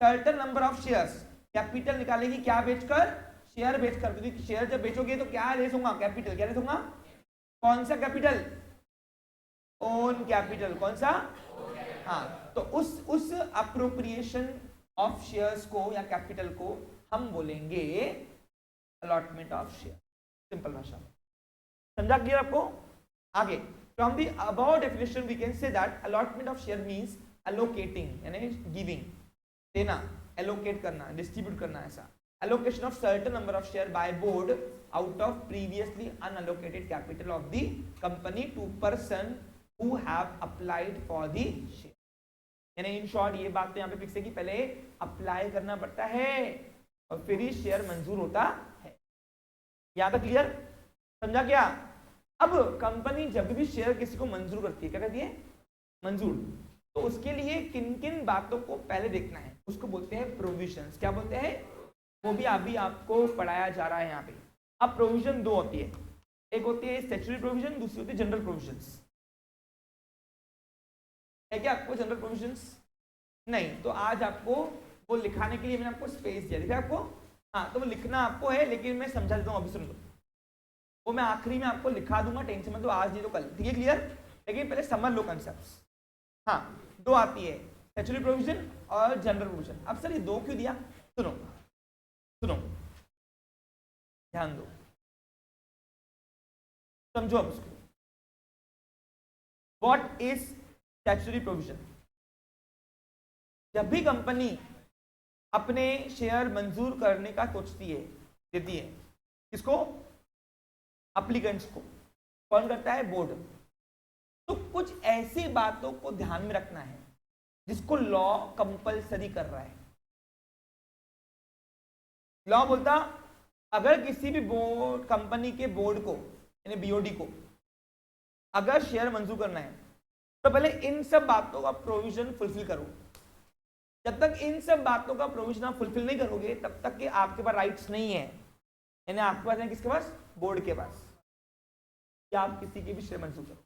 [SPEAKER 1] Certain number of shares, capital निकालेगी क्या बेचकर? शेयर बेचकर। क्योंकि शेयर जब बेचोगे तो क्या रेस होगा? कैपिटल। क्या रेस होगा? कौन सा कैपिटल? Own capital. कौन सा? हाँ, तो उस अप्रोप्रिएशन ऑफ शेयर्स को या कैपिटल को हम बोलेंगे अलॉटमेंट ऑफ शेयर, सिंपल भाषा में। समझा क्लियर आपको? आगे, from the above definition we can say that allotment of share means allocating, यानी गिविंग, देना, एलोकेट करना, डिस्ट्रीब्यूट करना, ऐसा। allocation of certain number of share by board out of previously unallocated capital of the company to person who have applied for the share। यानी इन शॉर्ट ये बात तो यहाँ पे फिक्स है कि पहले अप्लाई करना पड़ता है और फिर ही शेयर मंजूर होता है। यहाँ तक क्लियर? समझा क्या? अब कंपनी जब भी शेयर किसी को मंजूर करती है, क्या करती है? मंजूर। तो उसके लिए किन किन बातों को पहले देखना है, उसको बोलते हैं प्रोविजंस। क्या बोलते हैं? वो भी अभी आपको पढ़ाया जा रहा है यहाँ पे। अब प्रोविजन दो होती है, एक होती है स्टैट्यूटरी प्रोविजन, दूसरी होती है जनरल प्रोविजंस। है क्या आपको जनरल प्रोविजंस? नहीं, तो आज आपको वो लिखाने के लिए मैंने आपको स्पेस दिया, दिखा आपको? हाँ, तो वो लिखना आपको है, लेकिन मैं समझा देता हूँ, अभी सुन लो। वो मैं आखिरी में आपको लिखा दूंगा, टेंशन मत लो, आज नहीं तो कल, ठीक है? क्लियर? लेकिन पहले समझ लो कंसेप्ट। हाँ, दो आती है, स्टैट्यूटरी प्रोविजन और जनरल प्रोविजन। अब सर ये दो क्यों दिया? सुनो सुनो, ध्यान दो, समझो अब उसको। What is statutory provision? जब भी कंपनी अपने शेयर मंजूर करने का सोचती है, देती है, किसको? एप्लीकेंट्स को। कौन करता है? बोर्ड। तो कुछ ऐसी बातों को ध्यान में रखना है जिसको लॉ कंपलसरी कर रहा है। लॉ बोलता अगर किसी भी बोर्ड, कंपनी के बोर्ड को यानी बीओडी को अगर शेयर मंजूर करना है तो पहले इन सब बातों का प्रोविजन फुलफिल करो। जब तक इन सब बातों का प्रोविजन आप फुलफिल नहीं करोगे तब तक कि आपके पास राइट्स नहीं है। यानी आपके पास है किसके पास? बोर्ड के पास, या आप किसी के भी शेयर मंजूर करो।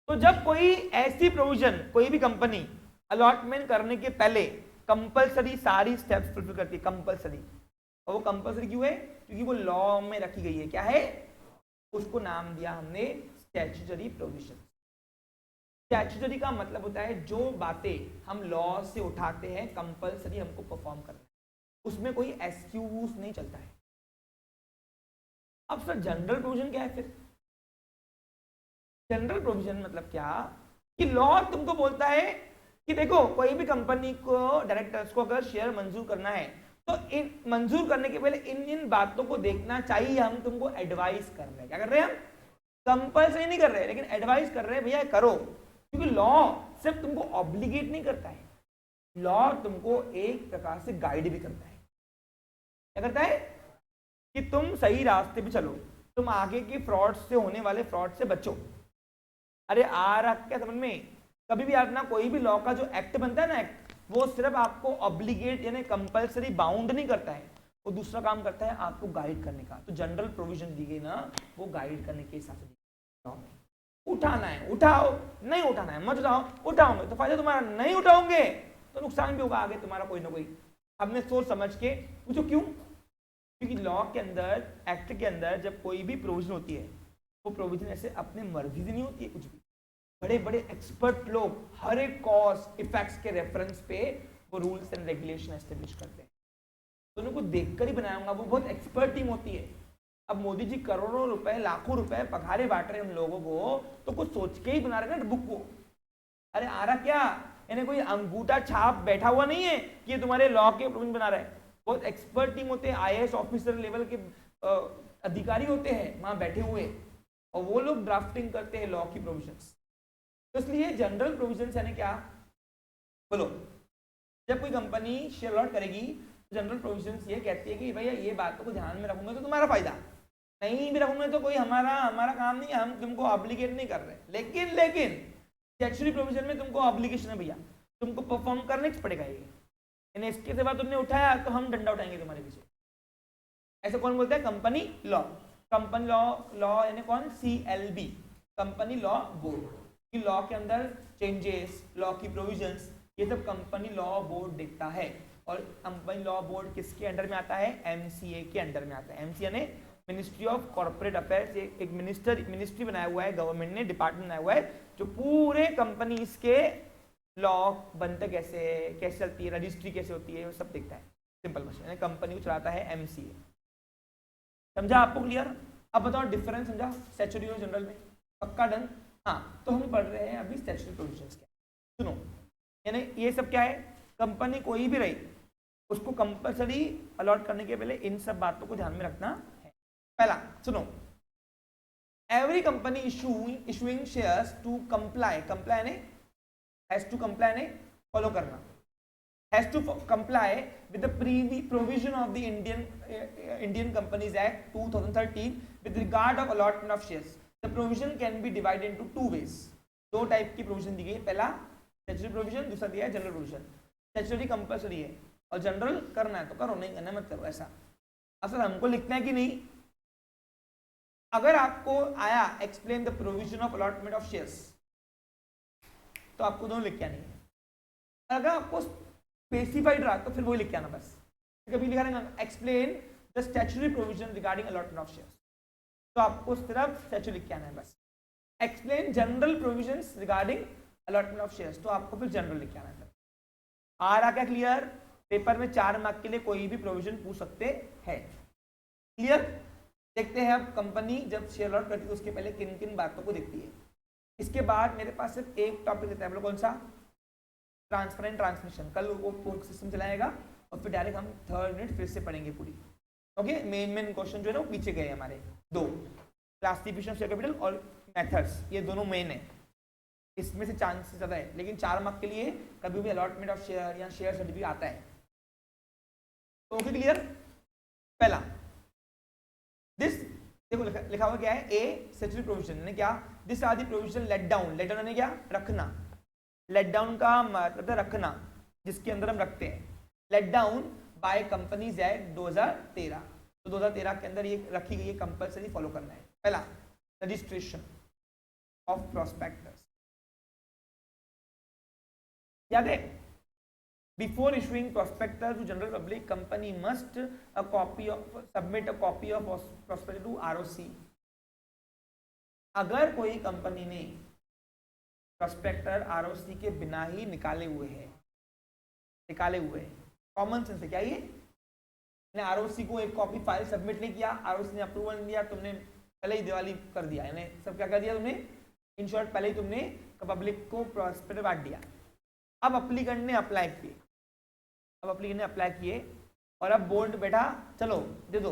[SPEAKER 1] तो जब कोई ऐसी प्रोविजन, कोई भी कंपनी अलॉटमेंट करने के पहले कंपलसरी सारी स्टेप्स फुलफिल करती है, कंपलसरी। और वो कंपलसरी क्यों है? क्योंकि वो लॉ में रखी गई है। क्या है? उसको नाम दिया हमने स्टैट्यूटरी प्रोविजन। स्टैट्यूटरी का मतलब होता है जो बातें हम लॉ से उठाते हैं कंपलसरी हमको परफॉर्म करना है, उसमें कोई एक्सक्यूज नहीं चलता है। अब सर जनरल प्रोविजन क्या है फिर? जनरल प्रोविजन मतलब क्या कि लॉ तुमको बोलता है कि देखो कोई भी कंपनी को, डायरेक्टर्स को अगर शेयर मंजूर करना है तो इन मंजूर करने के पहले इन इन बातों को देखना चाहिए। हम तुमको एडवाइस कर रहे हैं। क्या कर रहे हैं? हम कंपल्सरी नहीं कर रहे हैं, लेकिन एडवाइस कर रहे हैं भैया करो। क्योंकि लॉ सिर्फ तुमको ऑब्लिगेट नहीं करता है, लॉ तुमको एक प्रकार से गाइड भी करता है। क्या करता है? कि तुम सही रास्ते पे चलो, तुम आगे के फ्रॉड से, होने वाले फ्रॉड से बचो। अरे आ रहा क्या समझ में? कभी भी अपना कोई भी लॉ का जो एक्ट बनता है ना, एक्ट, वो सिर्फ आपको ऑब्लिगेट यानी कंपलसरी बाउंड नहीं करता है, वो दूसरा काम करता है आपको गाइड करने का। तो जनरल प्रोविजन दी गई ना, वो गाइड करने के हिसाब से। उठाना है उठाओ, नहीं उठाना है मत उठाओ। उठाओगे तो फायदा तुम्हारा, नहीं उठाओगे तो नुकसान भी होगा आगे तुम्हारा कोई ना कोई। हमने सोच समझ के पूछो क्यों? क्योंकि लॉ के अंदर, एक्ट के अंदर जब कोई भी प्रोविजन होती है, वो प्रोविजन ऐसे अपने मर्जी से नहीं होती है कुछ भी। बड़े बड़े एक्सपर्ट लोग हर एक कॉज इफेक्ट्स के रेफरेंस पे वो रूल्स एंड रेगुलेशन एस्टेब्लिश करते हैं। तो उनको देखकर ही बनाया होगा, वो बहुत एक्सपर्ट टीम होती है। अब मोदी जी करोड़ों रुपए, लाखों रुपए पगारे बांट रहे हैं उन लोगों को, तो कुछ सोच के ही बना रहे हैं ना बुक को। अरे आ रहा क्या, इन्हें कोई अंगूठा छाप बैठा हुआ नहीं है कि ये तुम्हारे लॉ के प्रोविजन बना रहा है। बहुत एक्सपर्ट टीम होते हैं, आईएएस ऑफिसर लेवल के अधिकारी होते हैं वहां बैठे हुए, और वो लोग ड्राफ्टिंग करते हैं लॉ की प्रोविजंस। तो इसलिए जनरल प्रोविजंस यानी क्या? बोलो, जब कोई कंपनी शेयर अलॉट करेगी, जनरल प्रोविजंस ये कहती है कि भैया ये बातों को ध्यान में रखूंगा तो तुम्हारा फायदा, नहीं भी रखूंगा तो कोई हमारा काम नहीं है, हम तुमको ऑब्लिगेट नहीं कर रहे। लेकिन स्टैट्यूटरी प्रोविजन में तुमको ऑब्लिगेशन है भैया, तुमको परफॉर्म करना ही पड़ेगा ये। इसके सिवा तुमने उठाया तो हम डंडा उठाएंगे तुम्हारे पीछे। ऐसे कौन बोलता है? Company law. कंपनी लॉ यानी कौन? CLB, company law board. कि लॉ के अंदर चेंजेस, लॉ की प्रोविजंस, ये सब कंपनी लॉ बोर्ड देखता है। और कंपनी लॉ बोर्ड किसके अंडर में आता है? MCA के अंडर में आता है। MCA यानी मिनिस्ट्री ऑफ कॉर्पोरेट अफेयर्स। एक मिनिस्ट्री बनाया हुआ है गवर्नमेंट ने, डिपार्टमेंट बनाया हुआ है जो पूरे कंपनीज के लॉ बनते कैसे चलती है, रजिस्ट्री कैसे होती है, वो सब देखता है। सिंपल क्वेश्चन, यानी कंपनी को चलाता है MCA। समझा आपको? क्लियर? अब बताओ डिफरेंस समझा स्टैट्यूटरी और जनरल में? पक्का डन? हाँ, तो हम पढ़ रहे हैं अभी स्टैट्यूटरी प्रोविजंस क्या। सुनो, यानी ये सब क्या है? कंपनी कोई भी रही, उसको कंपलसरी अलॉट करने के पहले इन सब बातों को ध्यान में रखना है। पहला सुनो, every company issuing shares to comply, comply ने हैज टू कंप्लाई ने फॉलो करना, has to comply with the provision of the Indian companies act 2013 with regard of allotment of shares. The provision can be divided into two ways, दो टाइप की प्रोविजन दी गई है, पहला स्टैट्यूटरी प्रोविजन, दूसरा दिया है जनरल प्रोविजन। स्टैट्यूटरी कंपलसरी है और जनरल करना है तो करो, नहीं करना मत करो। ऐसा असल हमको लिखना है कि नहीं, अगर आपको आया explain the provision of allotment of shares तो आपको दोनों लिख के आनी है, अगर आपको स्पेसिफाइड रहा तो फिर वही लिख के आना बस। कभी लिखा रहेगा explain the statutory provision regarding allotment of shares, तो आपको सिर्फ स्टैट्यूटरी लिख के आना है बस। Explain general provisions regarding allotment of shares, तो आपको फिर जनरल लिख के आना है। आ रहा क्या क्लियर? पेपर में 4 मार्क के लिए कोई भी प्रोविजन पूछ सकते हैं। क्लियर? देखते हैं अब कंपनी जब शेयर अलॉट करती है तो उसके पहले किन किन बातों को देखती है। इसके बाद मेरे पास सिर्फ एक टॉपिक देता है, हम लोग कौन सा? Transfer and transmission. कल वो पूरा सिस्टम चलाएगा और फिर डायरेक्ट हम 3rd यूनिट फिर से पढ़ेंगे पूरी। ओके, मेन क्वेश्चन जो है ना वो पीछे गए हमारे दो, क्लासिफिकेशन ऑफ शेयर कैपिटल और मेथड्स, ये दोनों मेन है, इसमें से चांसेस ज़्यादा है। लेकिन 4 मार्क के लिए कभी भी अलॉटमेंट ऑफ शेयर या शेयर सर्टिफिकेट आता है। तो ओके क्लियर? पहला दिस देखो लिखा हुआ क्या है, ए स्टैट्यूटरी प्रोविजन ने क्या, this are the provision laid down, laid down ने क्या रखना, लेट डाउन का मतलब रखना जिसके अंदर हम रखते हैं, laid down by companies act 2013, तो 2013 के अंदर ये रखी गई है, कंपलसरी फॉलो करना है। पहला रजिस्ट्रेशन ऑफ प्रोस्पेक्टस, याद है before issuing prospectus to general public company must submit a copy of prospectus to ROC. अगर कोई कंपनी ने प्रोस्पेक्टर आरओसी के बिना ही निकाले हुए हैं, कॉमन सेंस है क्या ये? आरओसी को एक कॉपी फाइल सबमिट नहीं किया, आरओसी ने अप्रूवल नहीं दिया, तुमने पहले ही दिवाली कर दिया, यानी सब क्या कर दिया तुमने, इन शॉर्ट पहले ही तुमने पब्लिक को प्रोस्पेक्टर बांट दिया। अब अप्लीकेंट ने अप्लाई किए, और अब बोर्ड बैठा चलो दे दो,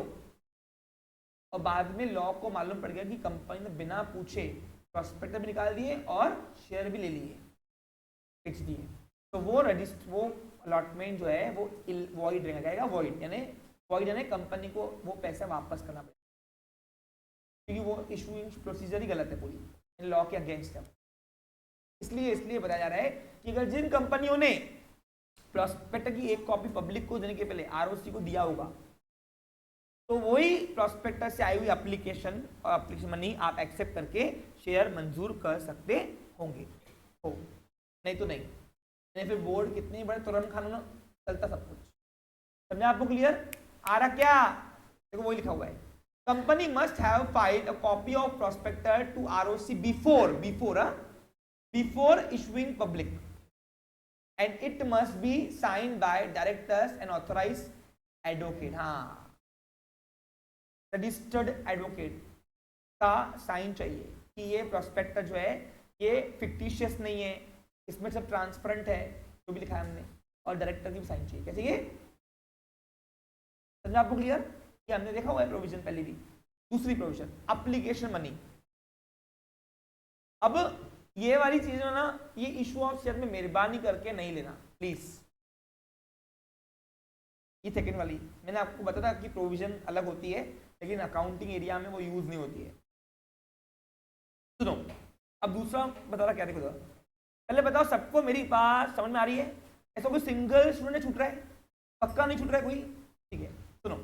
[SPEAKER 1] और बाद में लॉ को मालूम पड़ गया कि कंपनी ने बिना पूछे प्रोस्पेक्टर भी निकाल दिए और शेयर भी ले लिए, फिक्स दिए, तो वो अलॉटमेंट जो है वो वॉइड रहेगा, वॉइड यानी कंपनी को वो पैसा वापस करना पड़ेगा, क्योंकि वो इशूइंग प्रोसीजर ही गलत है पूरी, लॉ के अगेंस्ट है। इसलिए बताया जा रहा है कि अगर जिन कंपनियों ने प्रोस्पेक्टर की एक कॉपी पब्लिक को देने के पहले आरओसी को दिया होगा, तो वही प्रोस्पेक्टर से आई हुई एप्लीकेशन और एप्लीकेशन मनी आप एक्सेप्ट करके शेयर मंजूर कर सकते होंगे, नहीं तो नहीं। फिर बोर्ड कितनी बड़े तुरंत खाना चलता सब कुछ, समझा आपको? क्लियर आ रहा क्या? देखो वही लिखा हुआ है, company must have filed a copy of prospectus to ROC before issuing public, and it must be signed by directors and authorized advocate। हाँ, रजिस्टर्ड एडवोकेट का साइन चाहिए कि ये प्रोस्पेक्टर जो है ये फिक्टिशियस नहीं है, इसमें सब ट्रांसपेरेंट है जो भी लिखा है हमने, और डायरेक्टर की भी साइन चाहिए। कैसे ये समझा आपको? क्लियर? ये हमने देखा हुआ है प्रोविजन पहले भी। दूसरी प्रोविजन एप्लीकेशन मनी। अब ये वाली चीज ना, ये इशू ऑफ शेयर में मेहरबानी करके नहीं लेना प्लीज। ये सेकंड वाली मैंने आपको बताया कि प्रोविजन अलग होती है, लेकिन अकाउंटिंग एरिया में वो यूज नहीं होती है। सुनो, अब दूसरा बता रहा क्या, देखो पहले बताओ सबको मेरी बात समझ में आ रही है? ऐसा कोई सिंगल स्टूडेंट छूट रहा है? पक्का नहीं छूट रहा है कोई? ठीक है, सुनो,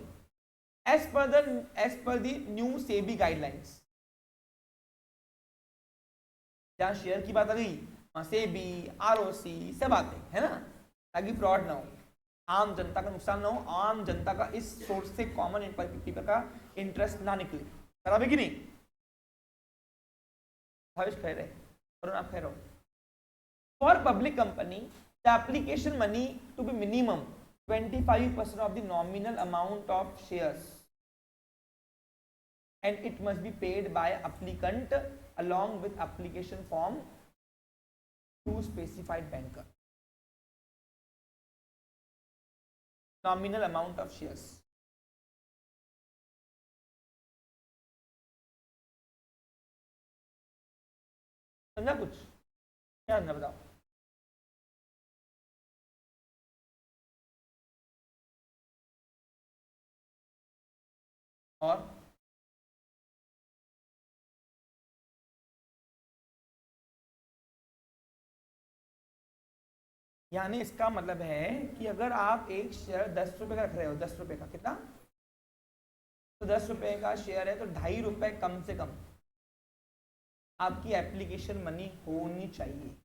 [SPEAKER 1] as per the new SEBI guidelines, जहां शेयर की बात आ गई वहां सेबी आरओसी सब आते हैं, है ना, ताकि फ्रॉड ना हो, आम जनता का नुकसान ना हो, आम जनता का इस सोर्स से कॉमन पीपल का इंटरेस्ट ना निकले। खराब है कि नहीं? भावेश खैर है और आप खैर हो। For public company the application money to be minimum 25% of the nominal amount of shares, and it must be paid by applicant along with application form to specified banker। Nominal amount of shares. समझा कुछ? क्या समझा बताओ? और यानी इसका मतलब है कि अगर आप एक शेयर 10 रुपए का रख रहे हो, 10 रुपए का कितना, तो 10 रुपए का शेयर है तो 2.5 रुपए कम से कम आपकी एप्लीकेशन मनी होनी चाहिए।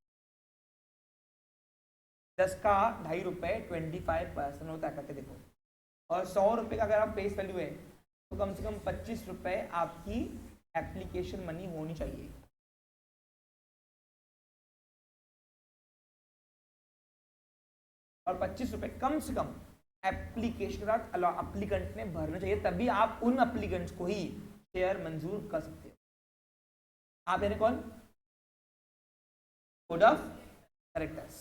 [SPEAKER 1] 10 का 2.5 रुपए 25% होता है करके देखो। और 100 रुपए का अगर आप फेस वैल्यू है तो कम से कम 25 रुपए आपकी एप्लीकेशन मनी होनी चाहिए। और 25 रुपए कम से कम एप्लीकेशन एप्लीकेंट ने भरना चाहिए, तभी आप उन एप्लीकेंट्स को ही शेयर मंजूर कर सकते हो। आप यानी कौन? Board of directors.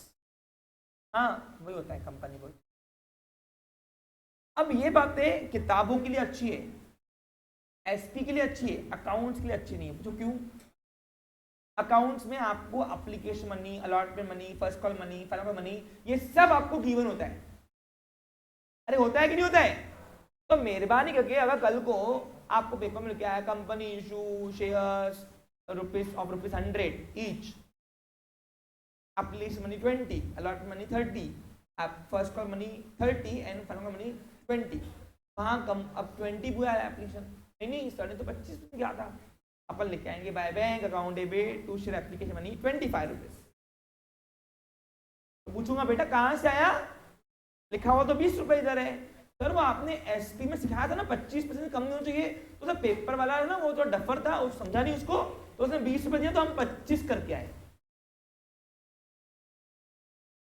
[SPEAKER 1] हाँ वही होता है कंपनी बोर्ड। अब ये बातें किताबों के लिए अच्छी है, एसपी के लिए अच्छी है, अकाउंट्स के लिए अच्छी नहीं है। पूछो क्यों? अकाउंट्स में आपको application money, allotment money, first call money, final call money, ये सब आपको गिवन होता है। अरे होता है कि नहीं होता है? तो मेहरबानी करके अगर कल को आपको पेपर में लिखा है company issue shares ₹100 each, application money 20, allotment money 30, first call money 30 and final call money 20, वहां कम अब 20 पूरा एप्लीकेशन नहीं स्टार्ट तो 25 क्या था, अपन लिख आएंगे by bank account debit to share application money 25 rupees. तो पूछूंगा बेटा कहां से आया, लिखा हुआ तो 20 रुपए इधर है। सर वो आपने एसपी में सिखाया था ना 25% कम नहीं होना चाहिए, तो सर पेपर वाला है ना वो तो डफर था, वो समझा नहीं उसको, तो उसने 20 रुपए दिया तो हम 25 करके आए।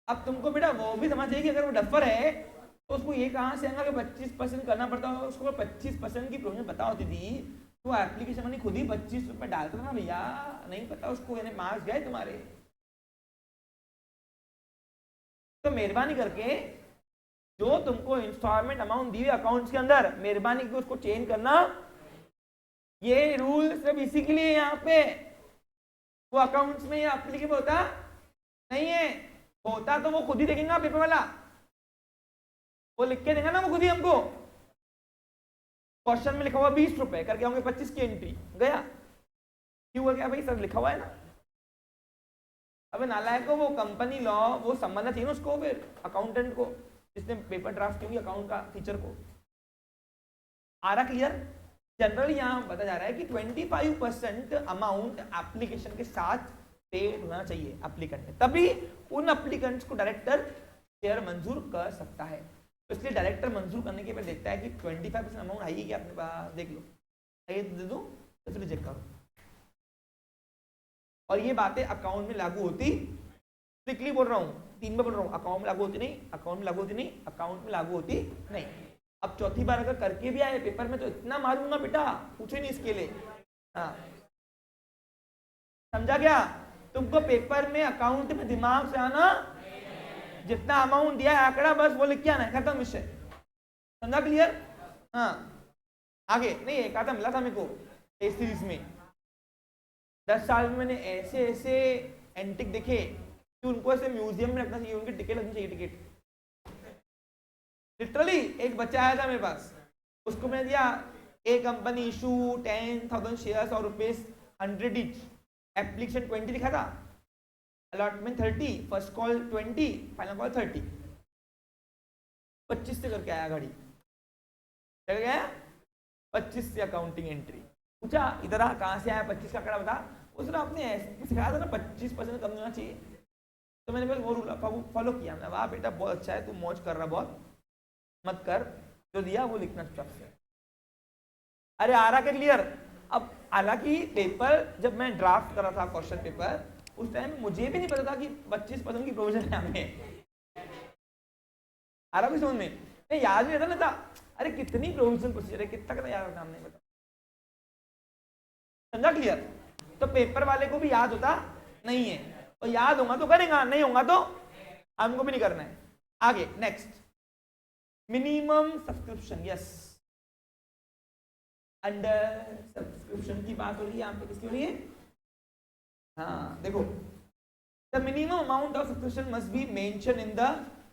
[SPEAKER 1] अब तुमको बेटा वो भी समझ चाहिए कि अगर वो डफर है तो उसको ये कहां से आएगा कि 25% करना पड़ता है। उसको 25% की प्रोविजन पता होती थी तो एप्लीकेशन मनी खुद ही 25 रुपए डालता था ना भैया, नहीं पता उसको, यानी मार्क्स गए तुम्हारे। तो मेहरबानी करके जो तुमको इंस्टॉलमेंट अमाउंट दी हुई अकाउंट्स के अंदर, मेहरबानी करके उसको चेंज करना। ये रूल सिर्फ इसी के लिए यहाँ पे, वो अकाउंट्स में ये एप्लीकेबल होता नहीं है। होता तो वो खुद ही देखेगा पेपर वाला, वो लिख के देगा ना वो खुद ही हमको। क्वेश्चन में लिखा हुआ 20 रुपए करके होंगे 25 की एंट्री गया, क्यों हो गया भाई सर लिखा हुआ है ना। अबे नालायक को वो कंपनी लॉ वो समझना चाहिए उसको, फिर अकाउंटेंट को जिसने पेपर ड्राफ्ट की होगी अकाउंट का टीचर को। आ रहा क्लियर? जनरली यहाँ बताया जा रहा है कि 25% अमाउंट एप्लीकेशन के साथ पेड होना चाहिए एप्लीकेंट ने, तभी उन एप्लीकेंट्स को डायरेक्टर शेयर मंजूर कर सकता है। तो इसलिए डायरेक्टर मंजूर करने के बाद देखता है कि 25% अमाउंट आई क्या अपने पास, देख लो ये दे दो तो फिर रिजेक्ट करो। और ये बातें अकाउंट में लागू होती, स्ट्रिक्टली बोल रहा हूँ, 3 बार बोल रहा हूँ, अकाउंट में लागू होती नहीं, अकाउंट में लागू होती नहीं, अकाउंट में लागू होती नहीं। अब चौथी बार अगर करके भी आए पेपर में तो इतना मारूंगा बेटा पूछे नहीं इसके लिए। हाँ समझा क्या? तुमको पेपर में अकाउंट में दिमाग से आना, जितना अमाउंट दिया है आंकड़ा बस वो लिख के आना है, खत्म विषय। समझा क्लियर? हाँ आगे नहीं, एक आता मिला था मेरे को टेस्ट सीरीज में, 10 साल में मैंने ऐसे ऐसे एंटिक देखे कि उनको ऐसे म्यूजियम में रखना चाहिए, उनकी टिकट लगनी चाहिए, टिकट लिटरली। एक बच्चा आया था मेरे पास, उसको मैंने दिया ए कंपनी इशू 10,000 शेयर्स और ₹100 ईच, एप्लीकेशन 20 लिखा था, allotment 30, first call 20, final call 30, 25 से करके आया गाड़ी, चल गया 25 से अकाउंटिंग एंट्री। पूछा इधर कहाँ से आया 25 का आंकड़ा बता, उसने आपने ऐसे सिखाया था ना 25% कम होना चाहिए, तो मैंने बस वो रूल फॉलो किया। मैंने वाह बेटा बहुत अच्छा है, तू मौज कर रहा, बहुत मत कर, जो दिया वो लिखना चुपचाप से। अरे आ रहा क्या क्लियर? अब हालांकि पेपर जब मैं ड्राफ्ट कर रहा था क्वेश्चन पेपर, उस टाइम मुझे भी नहीं पता था कि 25% की प्रोविजन है हमें। आ रहा भी समझ में? नहीं याद नहीं रहता ना था, अरे कितनी प्रोविजन प्रोसीजर है, कितना कितना याद नाम नहीं पता। समझा क्लियर? तो पेपर वाले को भी याद होता नहीं है, और याद होगा तो करेगा, नहीं होगा तो हमको भी नहीं करना है। आगे next, minimum subscription, yes, under subscription की बात हो रही है यहाँ पे, किसकी हो रही है? हाँ देखो, the minimum amount of subscription must be mention in the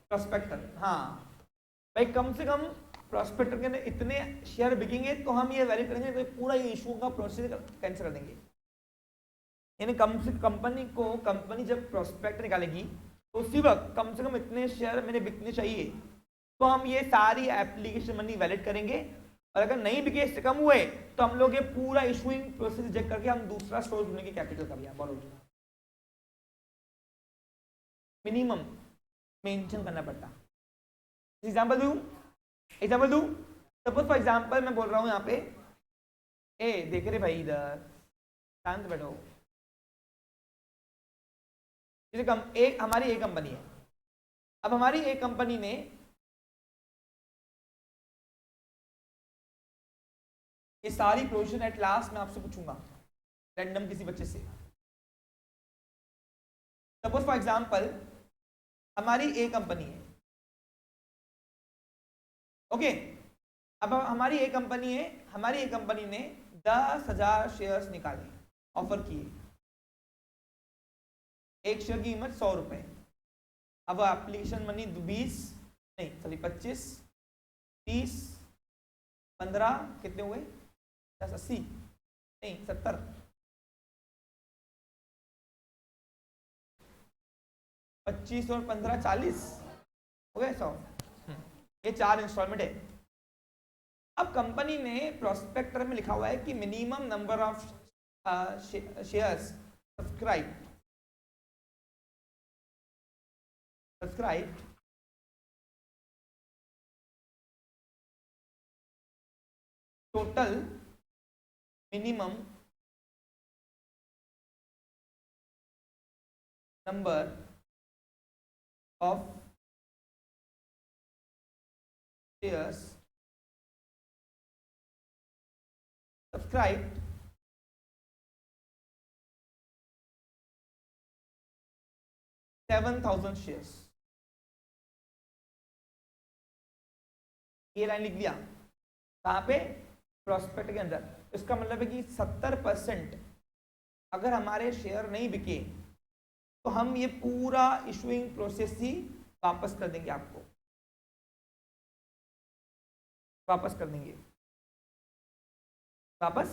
[SPEAKER 1] prospector. हाँ भाई, कम से कम प्रोस्पेक्टर के अंदर इतने शेयर बिकेंगे तो हम ये वैलिड करेंगे, तो पूरा ये इशू का प्रोसेस कैंसिल कर देंगे। यानी कम से कंपनी जब प्रोस्पेक्ट निकालेगी तो उसी वक्त कम से कम इतने शेयर मेरे बिकने चाहिए, तो हम ये सारी एप्लीकेशन मनी वैलिड करेंगे। और अगर नहीं बिके, इससे कम हुए, तो हम लोग ये पूरा इशूइंग प्रोसेस रिजेक्ट करके हम दूसरा सोर्स ढूंढने के कैपिटल का भी बोरो मिनिमम मेंशन करना पड़ता। एग्जांपल दूं, सपोज फॉर एग्जांपल मैं बोल रहा हूं यहाँ पे, ए देख रहे भाई, इधर शांत बैठो, जैसे हमारी एक कंपनी है। अब हमारी एक कंपनी ने ये सारी प्रोविजन एट लास्ट मैं आपसे पूछूंगा रैंडम किसी बच्चे से। सपोज फॉर एग्जांपल हमारी एक कंपनी है, ओके। अब हमारी एक कंपनी है, हमारी एक कंपनी ने 10,000 शेयर्स निकाले, ऑफर किए, एक शेयर की कीमत 100 रुपए। अब एप्लीकेशन मनी 25, 30, 15, कितने हुए? 80 नहीं 70, 25 और 15 40 हो गए 100। ये 4 इंस्टॉलमेंट है। अब कंपनी ने प्रोस्पेक्टर में लिखा हुआ है कि minimum number of shares subscribe total minimum number of shares subscribe 7,000 shares. ये लाइन लिख दिया कहाँ पे? प्रोस्पेक्ट के अंदर। इसका मतलब है कि 70% अगर हमारे शेयर नहीं बिके तो हम ये पूरा इशूइंग प्रोसेस ही वापस कर देंगे, आपको वापस कर देंगे। वापस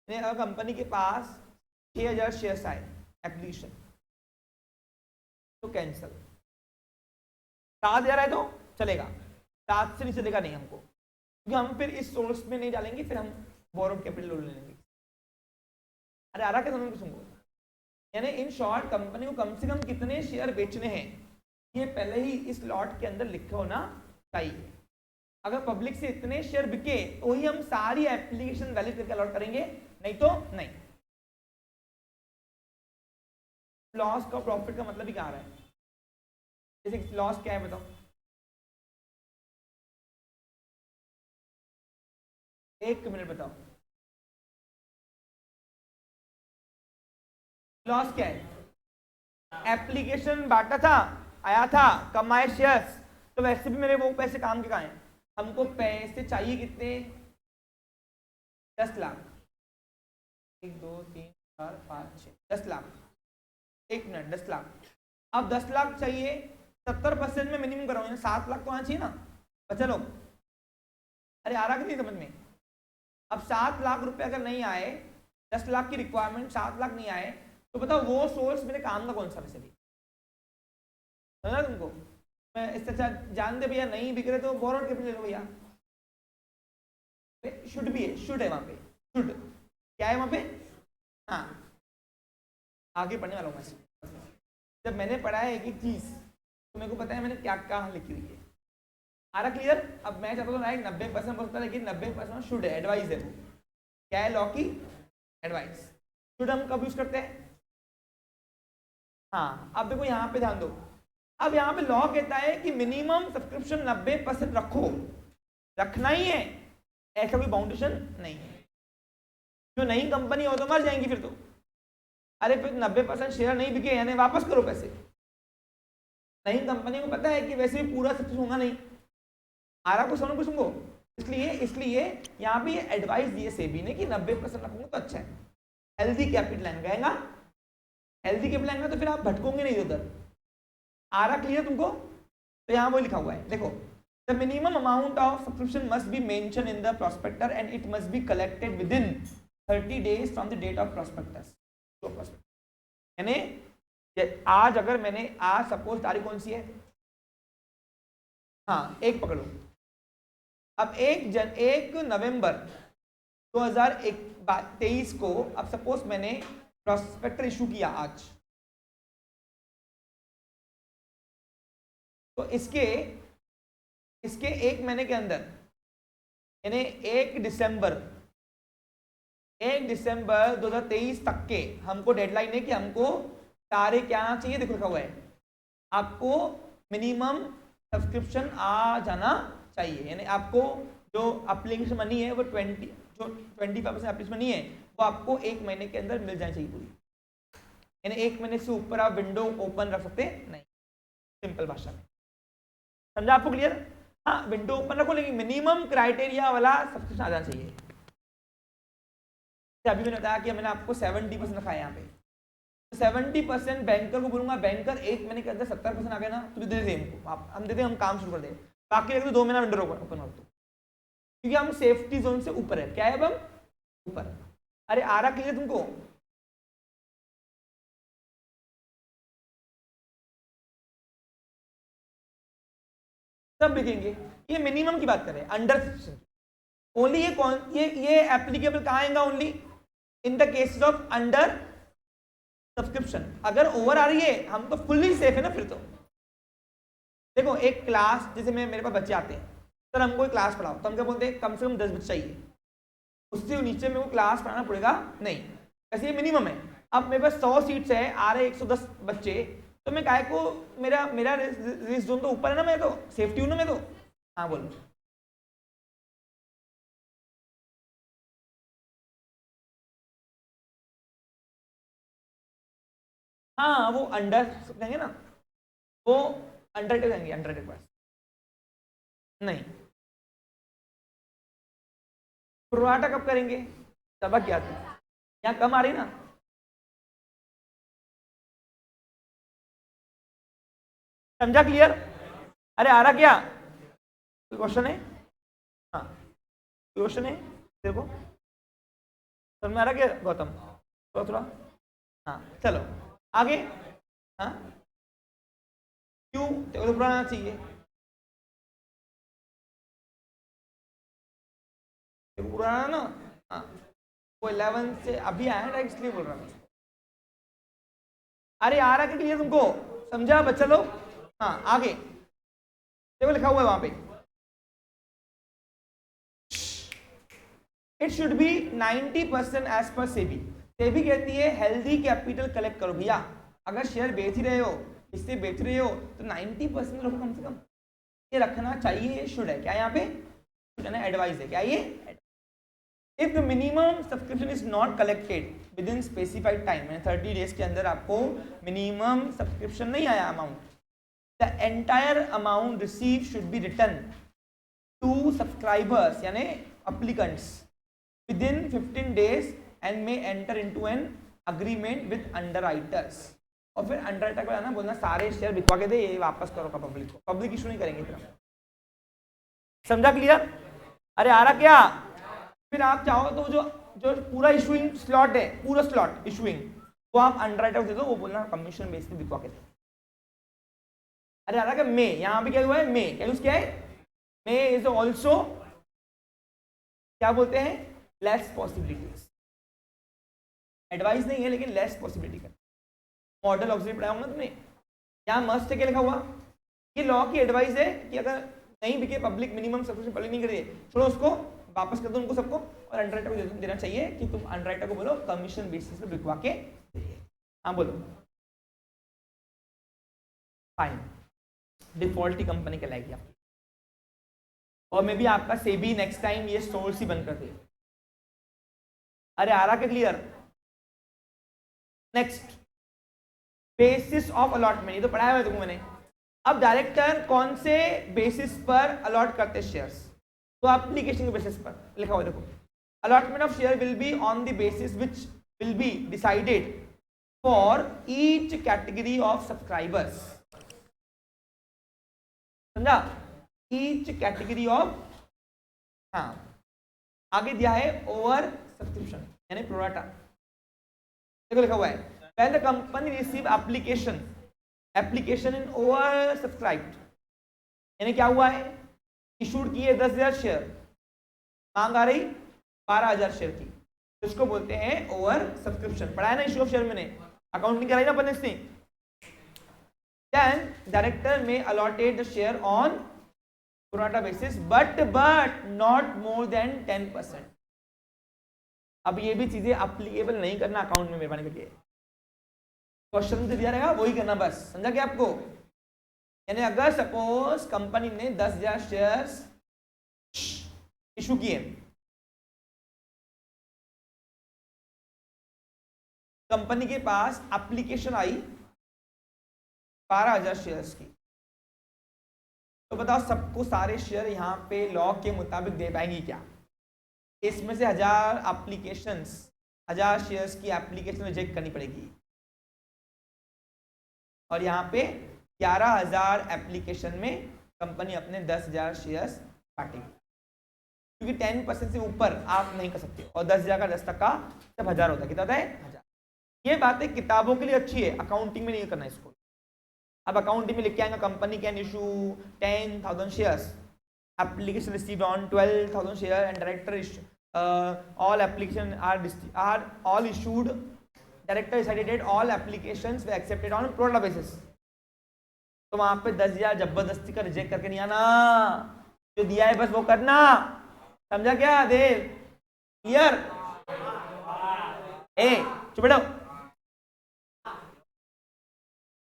[SPEAKER 1] अगर कंपनी के पास 6,000 शेयर्स आए एप्लीकेशन, तो कैंसल। 7,000 है तो चलेगा, 7 से नहीं चलेगा नहीं हमको, क्योंकि हम फिर इस सोर्स में नहीं डालेंगे, फिर हम बोरोड कैपिटल लोन ले लेंगे। अरे आ रहा क्या समझ तुमको? यानी इन शॉर्ट कंपनी को कम से कम कितने शेयर बेचने हैं ये पहले ही इस लॉट के अंदर लिखा होना चाहिए। अगर पब्लिक से इतने शेयर बिके तो ही हम सारी एप्लीकेशन वैलिड करके अलॉट करेंगे, नहीं तो नहीं। लॉस का प्रॉफिट का मतलब ही क्या आ रहा है? जैसे लॉस क्या है बताओ? एक मिनट बताओ, लॉस क्या है? एप्लीकेशन बांटा था, आया था, कमाए शेयर्स, तो वैसे भी मेरे वो पैसे काम के कहाँ हैं? हमको पैसे चाहिए कितने? 10 लाख। 1 2 3 4 5 6 10 लाख। एक मिनट, 10 लाख। अब 10 लाख चाहिए, 70% में मिनिमम कराओ, 7 लाख तो आना चाहिए ना। चलो, अरे आ रहा कि नहीं समझ में? अब 7 लाख रुपए अगर नहीं आए, 10 लाख की रिक्वायरमेंट, 7 लाख नहीं आए, तो बताओ वो सोर्स मेरे काम का कौन सा वैसे भी? समझा तुमको? मैं इससे अच्छा जान दे भैया, नहीं बिक रहे तो बोरोड कैपिटल ले लो भैया। शुड भी है, शुड है वहां पे, शुड क्या है वहां पे? हाँ, आगे पढ़ने वाला हूँ मैं। जब मैंने पढ़ा है एक एक चीज तो मेरे को पता है मैंने क्या कहाँ लिखी हुई है। आ रहा क्लियर? अब मैं चाहता हूँ 90% बोलता है, लेकिन 90% शुड है, एडवाइस है वो। क्या है? लॉ की एडवाइस। शुड हम कब यूज करते हैं? हाँ, अब देखो यहाँ पे ध्यान दो। अब यहाँ पे लॉ कहता है कि मिनिमम सब्सक्रिप्शन 90% रखो, रखना ही है, ऐसा कोई बाउंडेशन नहीं है। जो नई कंपनी हो तो मर जाएंगी फिर तो। अरे फिर 90% शेयर नहीं बिके यानी वापस करो पैसे। नहीं, कंपनी को पता है कि वैसे भी पूरा सब्सिडी होगा नहीं, आरा को समझ कुछ को, इसलिए यहाँ पे एडवाइस दिए सेबी ने कि 90% रखूंगा तो अच्छा है। हेल्दी कैपिटल लगाएगा, हेल्दी कैपिटल लगाएगा तो फिर आप भटकोगे नहीं उधर। आरा क्लियर तुमको? तो यहाँ वो लिखा हुआ है, देखो, the minimum amount of subscription must be mention in the prospectus and it must be collected within 30 days from the date of prospectus. यानी आज अगर मैंने, आज सपोज तारीख कौन सी है, हाँ एक पकड़ो, अब 1 नवंबर 2023 को अब सपोज मैंने प्रोस्पेक्टर इशू किया आज, तो इसके 1 महीने के अंदर, यानी 1 दिसंबर 2023 तक के हमको डेडलाइन है कि हमको सारे क्या आना चाहिए, देखो लिखा हुआ है आपको मिनिमम सब्सक्रिप्शन आ जाना चाहिए। यानी आपको जो एप्लीकेशन मनी है वो 25% एप्लीकेशन मनी है वो आपको 1 महीने के अंदर मिल जानी चाहिए पूरी। यानी 1 महीने से ऊपर आप विंडो ओपन रख सकते नहीं, सिंपल भाषा में समझा आपको? क्लियर? हाँ, विंडो ओपन रखो लेकिन मिनिमम क्राइटेरिया वाला सब्सक्रिप्शन आ जाना चाहिए। अभी मैंने बताया कि मैंने आपको 70% रखा है यहाँ पे, 70% बैंकर को बोलूंगा, बैंकर 1 महीने के अंदर 70% आ गए ना तो दे दे हमको, हम दे दे, हम काम शुरू कर दे, बाकी लगते 2 महीना विंडो ओपन कर दो, क्योंकि हम सेफ्टी जोन से ऊपर है। क्या है अब हम ऊपर? अरे आ रहा क्लियर तुमको? सब लिखेंगे, ये मिनिमम की बात करें, अंडर ओनली, ये कौन, ये एप्लीकेबल कहाँ आएगा? Only in the cases of under subscription. अगर ओवर आ रही है हम तो फुल्ली सेफ है ना फिर तो। देखो एक क्लास, जैसे मेरे पास बच्चे आते हैं, सर हमको एक क्लास पढ़ाओ, तो हम क्या बोलते हैं कम से कम 10 बच्चे चाहिए, उससे नीचे में वो क्लास पढ़ाना पड़ेगा नहीं, ऐसे ये मिनिमम है। अब मेरे पास 100 सीट्स है, आ रहे 110 बच्चे, तो मैं काय को, मेरा रिस्क जोन तो ऊपर है ना, मैं तो सेफ्टी हूँ ना मैं तो। हाँ बोलो। हाँ वो अंडर कहेंगे ना, वो अंडर कहेंगे, अंडर के पास नहीं। प्रोराटा कब करेंगे? सबक क्या था, यहाँ कम आ रही ना, समझा? क्लियर? अरे आ रहा क्या? कोई क्वेश्चन है? हाँ क्वेश्चन है, देखो समझ में आ रहा क्या गौतम? थोड़ा थोड़ा, हाँ चलो आगे। हाँ क्यों तेरे को तो पुराना चाहिए, पुराना ना। हाँ वो 11 से अभी आया ना, इसलिए बोल रहा हूँ। अरे आ रहा क्या क्लियर तुमको? समझा बच्चा लोग? हाँ आगे देखो लिखा हुआ है वहां पे, it should be 90% as per SEBI. SEBI कहती है हेल्दी कैपिटल कलेक्ट करो भैया, अगर शेयर बेच ही रहे हो, इससे बेच रहे हो तो 90% रखो कम से कम, ये रखना चाहिए, शुड है क्या यहाँ पे? शुड है ना, एडवाइस है क्या ये? If the minimum subscription is not collected within specified time, 30 days के अंदर आपको मिनिमम सब्सक्रिप्शन नहीं आया amount, the entire amount receive should be return to subscribers यानी applicants within 15 days and may enter into an agreement with underwriters. और फिर अंडरराइटर को आना बोलना सारे शेयर बिकवा के दे, ये वापस करो का पब्लिक को, पब्लिक इशू नहीं करेंगे फिर। समझा? क्लियर? अरे आ रहा क्या? फिर आप चाहो तो जो पूरा इशूइंग स्लॉट है, पूरा स्लॉट इशूइंग, वो आप अंडरराइटर दे दो, वो बोलना कमीशन बेस पे बिकवा के दो। अरे आ रहा क्या? मे, यहाँ पे क्या हुआ है? मे क्या यूज किया है? मे इज ऑल्सो क्या बोलते हैं? Less possibilities. एडवाइस नहीं है लेकिन लेस पॉसिबिलिटी का मॉडल ऑब्जर्व पढ़ाया होगा तुमने, यहाँ मस्ट है क्या लिखा हुआ? ये लॉ की एडवाइस है कि अगर नहीं बिके पब्लिक मिनिमम सब्सक्रिप्शन पब्लिक नहीं करिए, छोड़ो उसको, वापस कर दो उनको सबको, और अंडरराइटर को देना चाहिए कि तुम अंडरराइटर को बोलो कमीशन बेसिस पे बिकवा के। हाँ बोलो। फाइन, डिफॉल्टी कंपनी कहलाएगी आपकी, और मे भी आपका सेबी नेक्स्ट टाइम ये सोर्स ही बंद कर दे। अरे आ रहा क्या clear? Next basis of allotment, ये तो पढ़ाया हुआ है तुमको मैंने, अब डायरेक्टर कौन से बेसिस पर अलॉट करते शेयर्स? तो एप्लीकेशन के बेसिस पर लिखा हुआ देखो, allotment of share will be on the basis which will be decided for each category of subscribers. समझा? ईच कैटेगरी ऑफ, हाँ आगे दिया है ओवर सब्सक्रिप्शन यानी प्रोराटा। देखो लिखा हुआ है when the company receive application in over subscribed, यानी क्या हुआ है, इशूड किए 10,000 शेयर, मांग आ रही 12,000 शेयर की, इसको बोलते हैं ओवर सब्सक्रिप्शन। पढ़ा है ना इशू ऑफ शेयर मैंने, अकाउंटिंग कराई ना अपन ने। देन डायरेक्टर में allotted the share on pro rata basis but not more than 10%। अब ये भी चीजें अप्लीकेबल नहीं करना अकाउंट में मेहरबानी करके, क्वेश्चन से दिया रहेगा वही करना बस। समझा क्या आपको? यानी अगर सपोज कंपनी ने 10,000 शेयर्स इशू किए, कंपनी के पास एप्लीकेशन आई 12,000 शेयर्स की, तो बताओ सबको सारे शेयर यहाँ पे लॉ के मुताबिक दे पाएंगी क्या? इसमें से 1000 शेयर्स की एप्लीकेशन रिजेक्ट करनी पड़ेगी, और यहाँ पे 11,000 एप्लीकेशन में कंपनी अपने 10,000 शेयर्स बांटेगी, क्योंकि 10% से ऊपर आप नहीं कर सकते, और 10,000 का 10 तक का जब 1000 होता है, कितना होता है 1000। ये बातें किताबों के लिए अच्छी है, अकाउंटिंग में नहीं करना इसको। अब अकाउंटिंग में लिख के आएंगे company can issue 10,000 shares, application received on 12,000 share and director all application are all issued, director decided all applications were accepted on pro rata basis। तो वहां पे 10,000 जबरदस्ती का रिजेक्ट करके नहीं आना, जो दिया है बस वो करना। समझा क्या देव? क्लियर? ए चुप बैठो,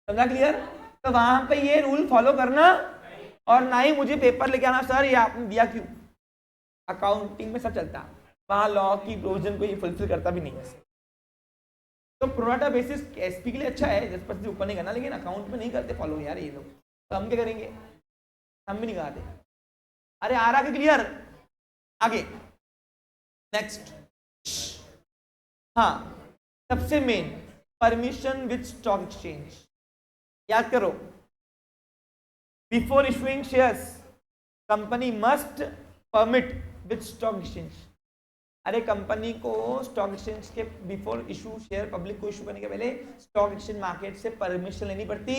[SPEAKER 1] समझा क्लियर? तो वहां पे ये रूल फॉलो करना, और ना ही मुझे पेपर लेके आना सर ये आपने दिया क्यों। अकाउंटिंग में सब चलता है, वहां लॉ की प्रोविजन को ये फुलफिल करता भी नहीं है। तो प्रोराटा बेसिस एसपी के लिए अच्छा है, 10% से ऊपर नहीं करना, लेकिन अकाउंट में नहीं करते फॉलो यार ये लोग, तो हम क्या करेंगे? हम भी नहीं कराते। अरे आ रहा के क्लियर? आगे नेक्स्ट, हाँ सबसे main permission with stock exchange, याद करो before issuing shares company must permit with stock exchange. अरे कंपनी को स्टॉक एक्सचेंज के बिफोर इशू शेयर, पब्लिक को इशू करने के पहले स्टॉक एक्सचेंज मार्केट से परमिशन लेनी पड़ती,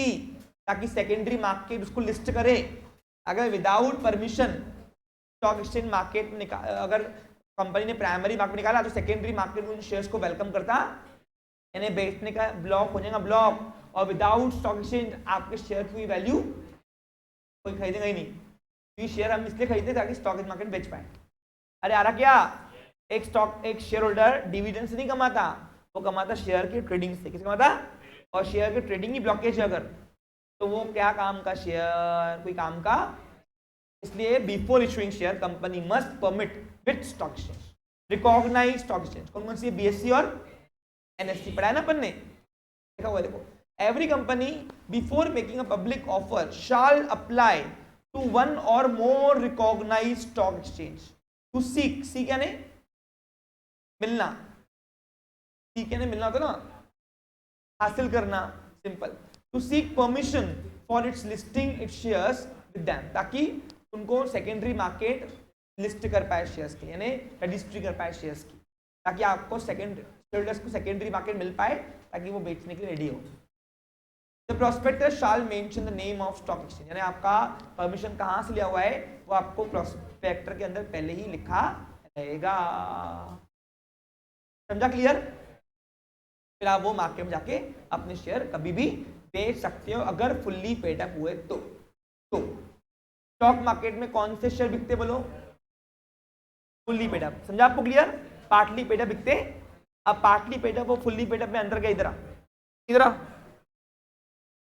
[SPEAKER 1] ताकि सेकेंडरी मार्केट उसको लिस्ट करे। अगर without permission stock exchange market में अगर कंपनी ने प्राइमरी मार्केट निकाला, तो सेकेंडरी मार्केट उन शेयर्स को वेलकम करता, यानी बेचने का ब्लॉक हो जाएगा ब्लॉक, और विदाउट स्टॉक एक्सचेंज आपके शेयर की वैल्यू कोई खरीदेगा ही नहीं। ये शेयर हम इसलिए खरीदते ताकि स्टॉक मार्केट बेच पाए। अरे आ रहा क्या? एक शेयर होल्डर डिविडेंड से नहीं कमाता, वो कमाता शेयर के ट्रेडिंग से। किससे कमाता? और शेयर की ट्रेडिंग ही ब्लॉकेज है अगर, तो वो क्या काम का शेयर? कोई काम का। इसलिए before issuing share company must permit with stock exchange, recognise stock exchange. कौन कौन सी? बीएससी और एनएससी पढ़ा है ना अपन ने, देखा हुआ देखो। Every company before making a public offer shall apply to one or more recognized stock exchange to seek यानी मिलना, seek यानी मिलना होता ना, हासिल करना, simple. to seek permission for its listing its shares with them, ताकि उनको सेकेंडरी मार्केट लिस्ट कर पाए शेयर्स की, यानी रजिस्ट्री कर पाए शेयर्स की, ताकि आपको शेयरहोल्डर्स को सेकेंडरी मार्केट मिल पाए, ताकि वो बेचने के लिए रेडी हो। The prospectus shall mention the name of stock exchange, यानी आपका परमिशन कहाँ से लिया हुआ है वो आपको प्रोस्पेक्टर के अंदर पहले ही लिखा रहेगा। समझा क्लियर? फिर आप वो मार्केट में जाके अपने शेयर कभी भी बेच सकते हो, अगर फुल्ली पेड अप हुए तो। स्टॉक मार्केट में कौन से शेयर बिकते बोलो? Fully paid up. समझा आपको क्लियर? पार्टली पेड अप बिकते। अब पार्टली पेड अप और फुल्ली पेड अप में अंदर क्या? इधर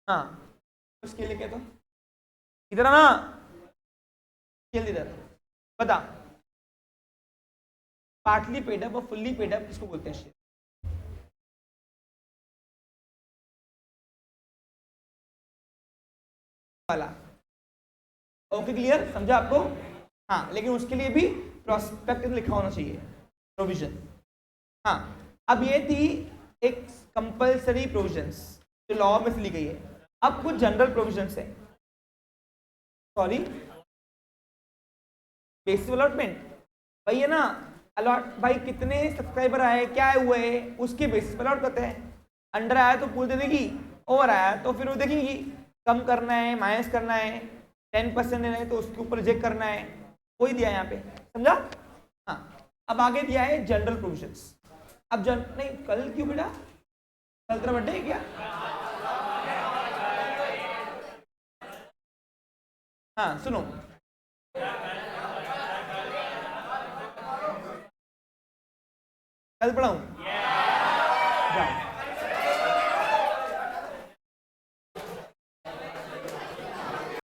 [SPEAKER 1] हाँ उसके लिए क्या? तो इधर ना, चल इधर बता, पार्टली पेड अप और फुल्ली पेड अप किसको बोलते हैं? वाला। ओके क्लियर, समझा आपको? हाँ, लेकिन उसके लिए भी प्रोस्पेक्टस लिखा होना चाहिए, प्रोविजन। हाँ, अब ये थी एक कंपल्सरी प्रोविजंस जो लॉ में से ली गई है। अब कुछ जनरल प्रोविजंस है, सॉरी बेसिक अलॉटमेंट भाई है ना, अलॉट भाई कितने सब्सक्राइबर आए, क्या हुए, उसके बेसिस पर अलॉट करते हैं। अंडर आया तो पूरी दे देगी, ओवर आया तो फिर वो देखेंगी कम करना है, माइनस करना है, 10% देना है तो उसके ऊपर रिजेक्ट करना है, वही दिया है यहाँ पे, समझा? हाँ, अब आगे दिया है जनरल प्रोविजंस। अब नहीं, कल क्यों बेटा, कल तेरा बर्थडे है क्या? हाँ सुनो, कल पढ़ाऊं? जाओ।